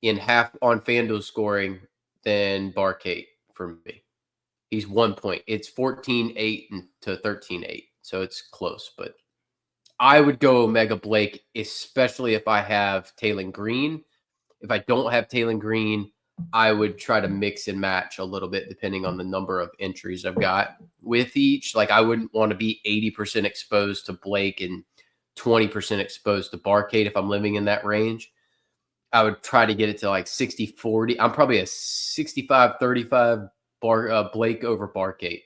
in half on FanDuel scoring than Barkate for me. He's 1 point. It's 14-8 to 13-8, so it's close, but I would go Omega Blake, especially if I have Taylon Green. If I don't have Taylon Green, I would try to mix and match a little bit depending on the number of entries I've got with each. Like, I wouldn't want to be 80% exposed to Blake and 20% exposed to Barkade if I'm living in that range. I would try to get it to like 60-40. I'm probably a 65-35 Blake over Barkate,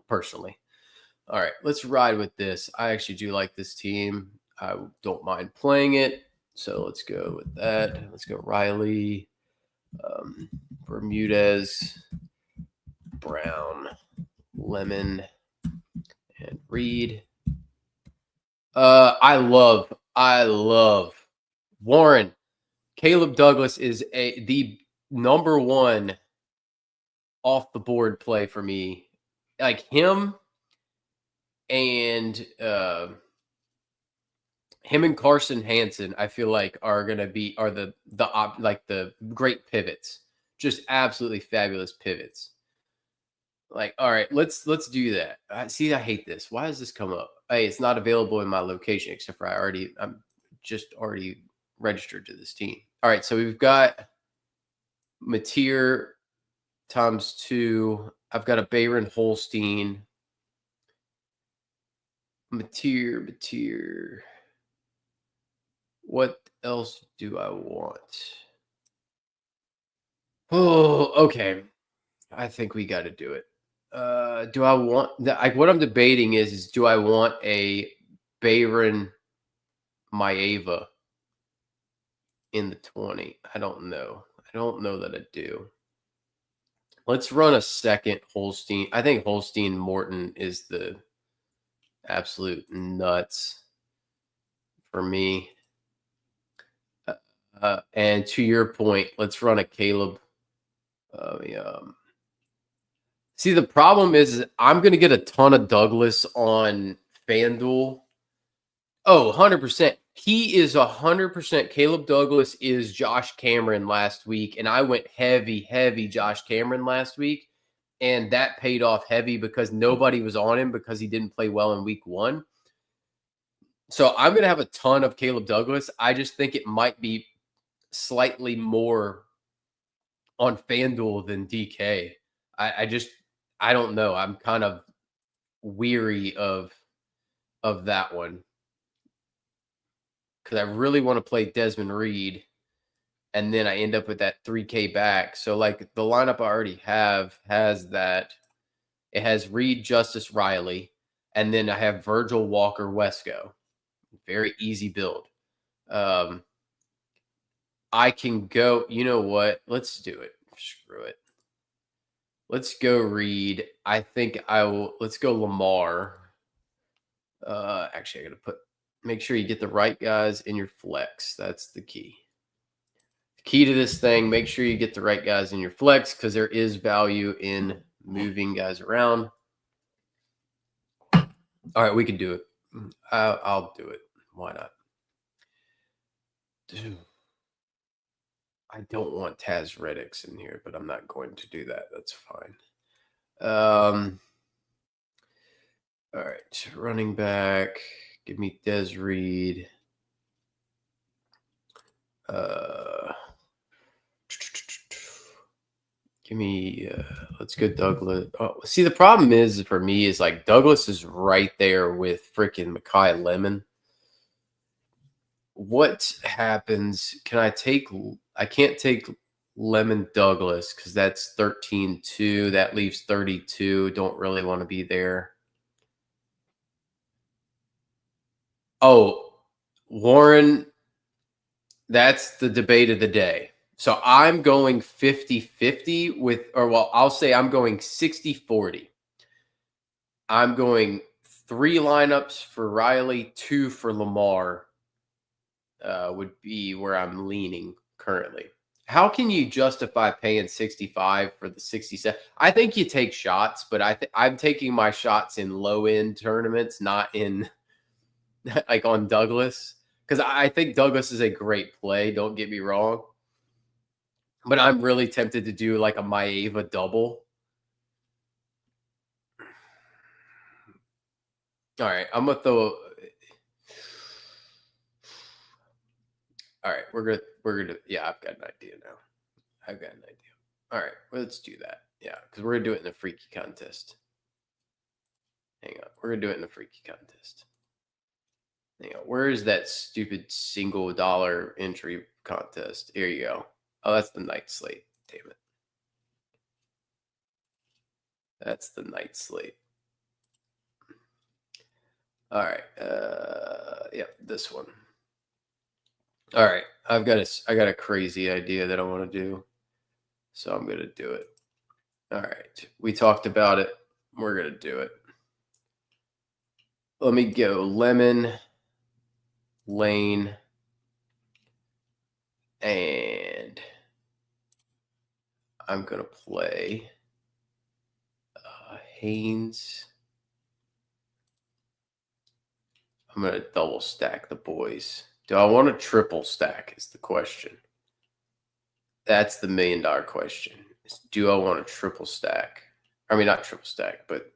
personally. All right, let's ride with this. I actually do like this team. I don't mind playing it. So let's go with that. Let's go Riley, Bermudez, Brown, Lemon, and Reed. I love Warren. Caleb Douglas is the number one off the board play for me. Like him and Carson Hansen, I feel like are the great pivots. Just absolutely fabulous pivots. Like, all right, let's do that. I hate this. Why does this come up? Hey, it's not available in my location, except for I'm just already registered to this team. All right, so we've got Mateer times 2. I've got a Bayron Holstein. Mateer. What else do I want? Oh, okay. I think we got to do it. Do I want like what I'm debating is do I want a Bayron Maeva in the 20? I don't know. I don't know that I do. Let's run a second Holstein. I think Holstein Morton is the absolute nuts for me. And to your point, let's run a Caleb. See, the problem is I'm going to get a ton of Douglas on FanDuel. Oh, 100%. He is 100%. Caleb Douglas is Josh Cameron last week, and I went heavy Josh Cameron last week, and that paid off heavy because nobody was on him because he didn't play well in week 1. So I'm going to have a ton of Caleb Douglas. I just think it might be slightly more on FanDuel than DK. I don't know. I'm kind of weary of that one because I really want to play Desmond Reed, and then I end up with that 3K back. So like the lineup I already have has that. It has Reed, Justice, Riley, and then I have Virgil, Walker, Wesco. Very easy build. I can go. You know what? Let's do it. Screw it. Let's go Reed. I think I will. Let's go Lamar. Actually, I got to make sure you get the right guys in your flex. That's the key. The key to this thing, make sure you get the right guys in your flex because there is value in moving guys around. All right, we can do it. I'll do it. Why not? Dude. I don't want Taz Reddicks in here, but I'm not going to do that. That's fine. All right, running back. Give me Des Reed. Give me. Let's go Douglas. Oh, see, the problem is for me is like Douglas is right there with freaking Mekhi Lemon. What happens? I can't take Lemon Douglas because that's 13-2. That leaves 32. Don't really want to be there. Oh, Warren, that's the debate of the day. So I'm going 50-50 I'll say I'm going 60-40. I'm going 3 lineups for Riley, 2 for Lamar. Would be where I'm leaning currently. How can you justify paying 65 for the 67? I think you take shots, but I'm taking my shots in low end tournaments, not in like on Douglas, because I think Douglas is a great play. Don't get me wrong, but I'm really tempted to do like a Maeva double. All right, I'm gonna throw. All right, we're gonna. Yeah, I've got an idea now. I've got an idea. All right, well, let's do that. Yeah, because we're gonna do it in a freaky contest. Hang on, we're gonna do it in a freaky contest. Hang on, where is that stupid single dollar entry contest? Here you go. Oh, that's the night slate. Damn it. That's the night slate. All right. Yeah, this one. All right. I got a crazy idea that I want to do. So I'm gonna do it. All right. We talked about it. We're gonna do it. Let me go lemon, lane, and I'm gonna play Haynes. I'm going to double stack the boys. Do I want to triple stack is the question. That's the $1 million question. Do I want to triple stack? I mean, not triple stack, but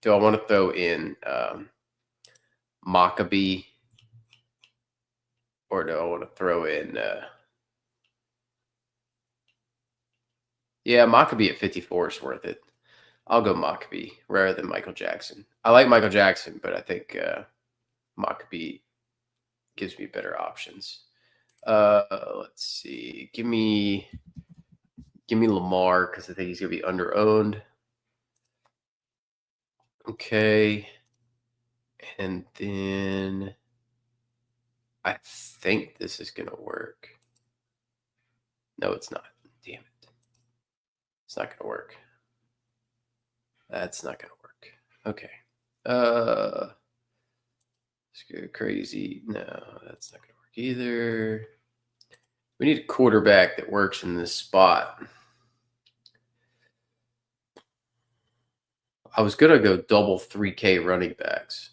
do I want to throw in Maccabee, or do I want to throw in yeah, Maccabee at 54 is worth it. I'll go Maccabee rather than Michael Jackson. I like Michael Jackson, but I think Maccabee gives me better options. Let's see. Give me Lamar because I think he's gonna be under owned. Okay. And then I think this is gonna work. No, it's not. Damn it. It's not gonna work. That's not gonna work. Okay. Let's go crazy. No, that's not gonna work either. We need a quarterback that works in this spot. I was gonna go double 3K running backs.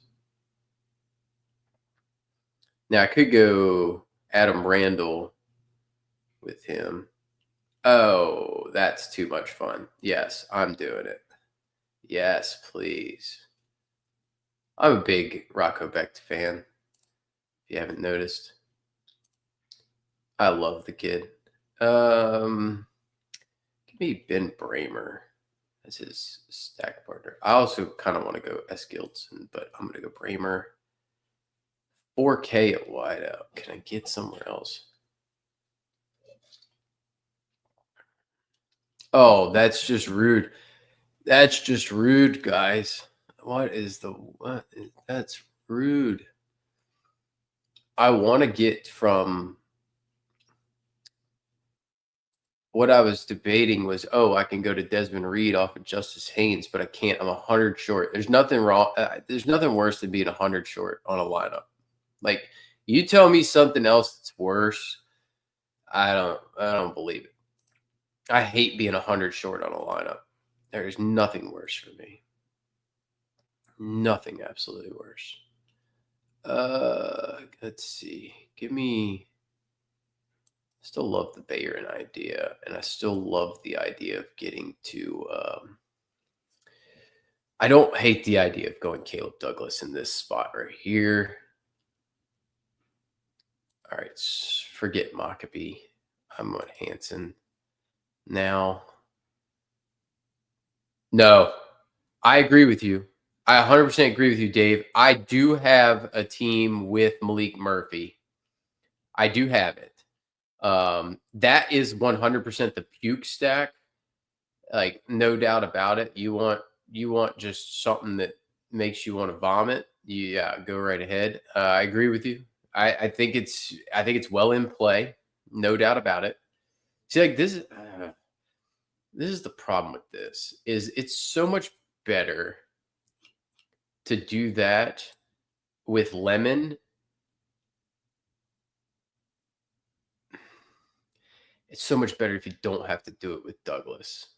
Now I could go Adam Randall with him. Oh, that's too much fun. Yes, I'm doing it. Yes, please. I'm a big Rocco Becht fan, if you haven't noticed. I love the kid. Give me Ben Bramer as his stack partner. I also kind of want to go S. Gildson, but I'm going to go Bramer. 4K at wideout. Can I get somewhere else? Oh, that's just rude. That's just rude, guys. That's rude. I want to get from what I was debating was, I can go to Desmond Reed off of Justice Haynes, but I can't. I'm 100 short. There's nothing wrong. There's nothing worse than being 100 short on a lineup. Like, you tell me something else that's worse, I don't believe it. I hate being 100 short on a lineup. There is nothing worse for me. Nothing absolutely worse. Let's see. Give me. I still love the Bayern idea, and I still love the idea of getting to. I don't hate the idea of going Caleb Douglas in this spot right here. All right, forget Maccabee. I'm on Hansen now. No, I agree with you. I 100% agree with you, Dave. I do have a team with Malik Murphy. I do have it. That is 100% the puke stack. Like, no doubt about it. You want just something that makes you want to vomit. Yeah, go right ahead. I agree with you. I think it's well in play. No doubt about it. See, like this is the problem with this is it's so much better to do that with Lemon. It's so much better if you don't have to do it with Douglas,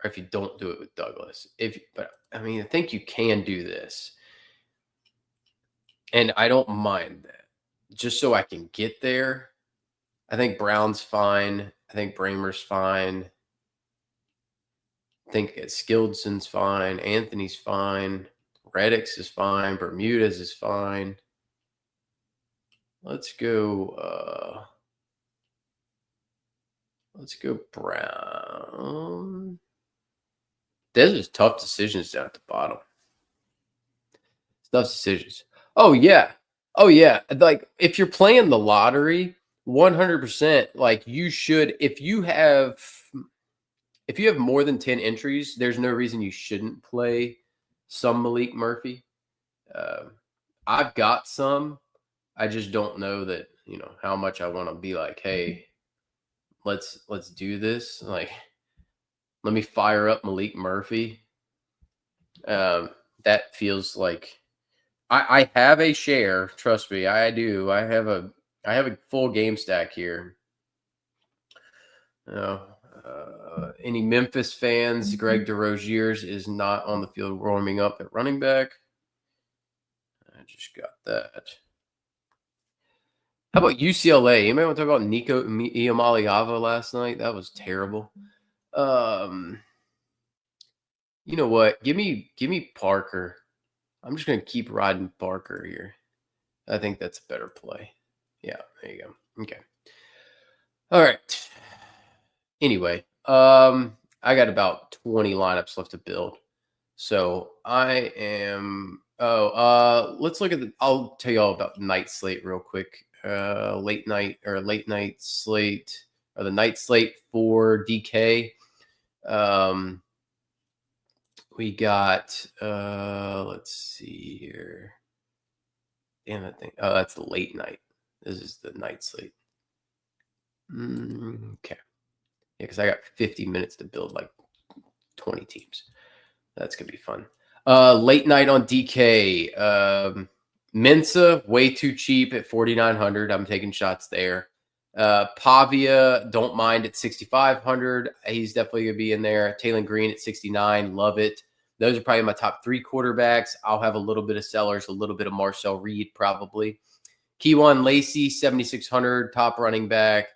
or if you don't do it with Douglas. But I mean, I think you can do this, and I don't mind that, just so I can get there. I think Brown's fine. I think Bramer's fine. I think Skildson's fine. Anthony's fine. Reddix is fine. Bermudez is fine. Let's go. Let's go Brown. Those are tough decisions down at the bottom. Tough decisions. Oh, yeah. Oh yeah, like if you're playing the lottery, 100%, like you should if you have more than 10 entries, there's no reason you shouldn't play some Malik Murphy. Um, I've got some. I just don't know that, how much I want to be like, hey, let's do this. Like, let me fire up Malik Murphy. Um, that feels like I have a share. Trust me, I do. I have a full game stack here. Uh, any Memphis fans? Greg DeRozier's is not on the field warming up at running back. I just got that. How about UCLA? Anybody want to talk about Nico Iamaleava last night? That was terrible. You know what? Give me Parker. I'm just gonna keep riding Parker here. I think that's a better play. Yeah, there you go. Okay. All right. Anyway, I got about 20 lineups left to build. So I am let's look at I'll tell you all about the night slate real quick. Late night slate or the night slate for DK. We got let's see here. Damn that thing. Oh, that's the late night. This is the night slate. Okay. Yeah, because I got 50 minutes to build like 20 teams. That's gonna be fun. Late night on DK. Mensa, way too cheap at 4,900. I'm taking shots there. Pavia, don't mind at 6,500. He's definitely gonna be in there. Taylor Green at 69. Love it. Those are probably my top 3 quarterbacks. I'll have a little bit of Sellers, a little bit of Marcel Reed, probably. Keywan Lacey, 7,600, top running back.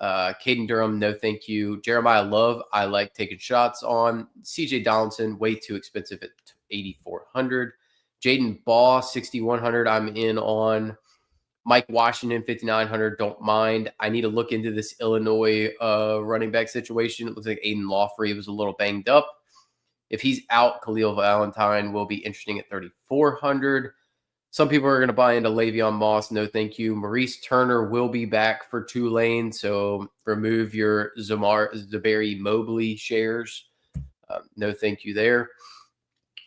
Caden Durham, no thank you. Jeremiah Love, I like taking shots on. CJ Donaldson, way too expensive at 8,400. Jaden Baugh, 6,100, I'm in on. Mike Washington, 5,900, don't mind. I need to look into this Illinois running back situation. It looks like Aiden Lawfrey was a little banged up. If he's out, Khalil Valentine will be interesting at 3,400. Some people are going to buy into Le'Veon Moss. No, thank you. Maurice Turner will be back for Tulane, so remove your Zabari Mobley shares. No, thank you there.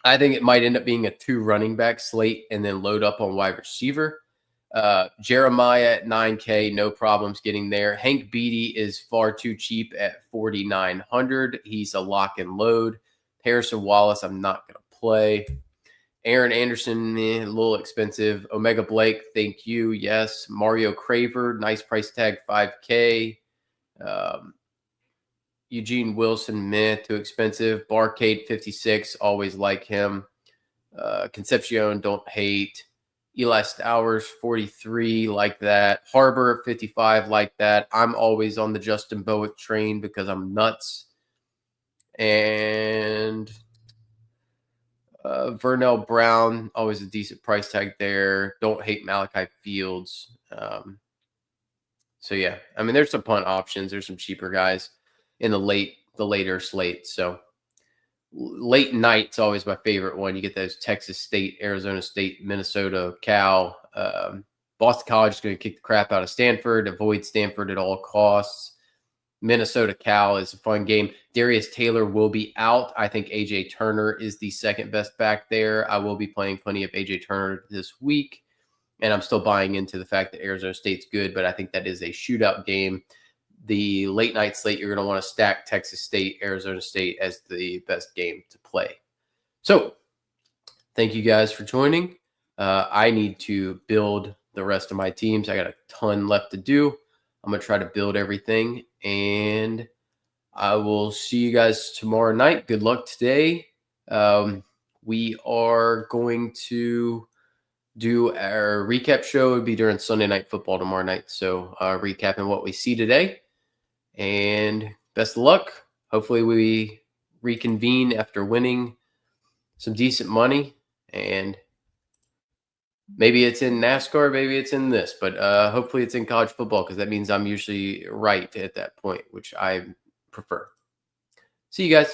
I think it might end up being a 2 running back slate and then load up on wide receiver. Jeremiah at 9K, no problems getting there. Hank Beatty is far too cheap at 4,900. He's a lock and load. Harrison Wallace, I'm not going to play. Aaron Anderson, a little expensive. Omega Blake, thank you. Yes. Mario Craver, nice price tag, 5K. Eugene Wilson, meh, too expensive. Barcade, 56, always like him. Concepcion, don't hate. Eli Stowers, 43, like that. Harbor, 55, like that. I'm always on the Justin Bowick train because I'm nuts. And Vernell Brown, always a decent price tag there. Don't hate Malachi Fields. So yeah, I mean, there's some punt options. There's some cheaper guys in the later slate. So late night's always my favorite one. You get those Texas State, Arizona State, Minnesota, Cal. Boston College is going to kick the crap out of Stanford. Avoid Stanford at all costs. Minnesota Cal is a fun game. Darius Taylor will be out. I think AJ Turner is the second best back there. I will be playing plenty of AJ Turner this week, and I'm still buying into the fact that Arizona State's good, but I think that is a shootout game. The late night slate, you're going to want to stack Texas State, Arizona State as the best game to play. So thank you guys for joining. I need to build the rest of my teams. I got a ton left to do. I'm going to try to build everything, and I will see you guys tomorrow night. Good luck today. We are going to do our recap show. It would be during Sunday Night Football tomorrow night. So recapping what we see today. And best of luck. Hopefully we reconvene after winning some decent money, and maybe it's in NASCAR, maybe it's in this, but hopefully it's in college football, because that means I'm usually right at that point, which I prefer. See you guys.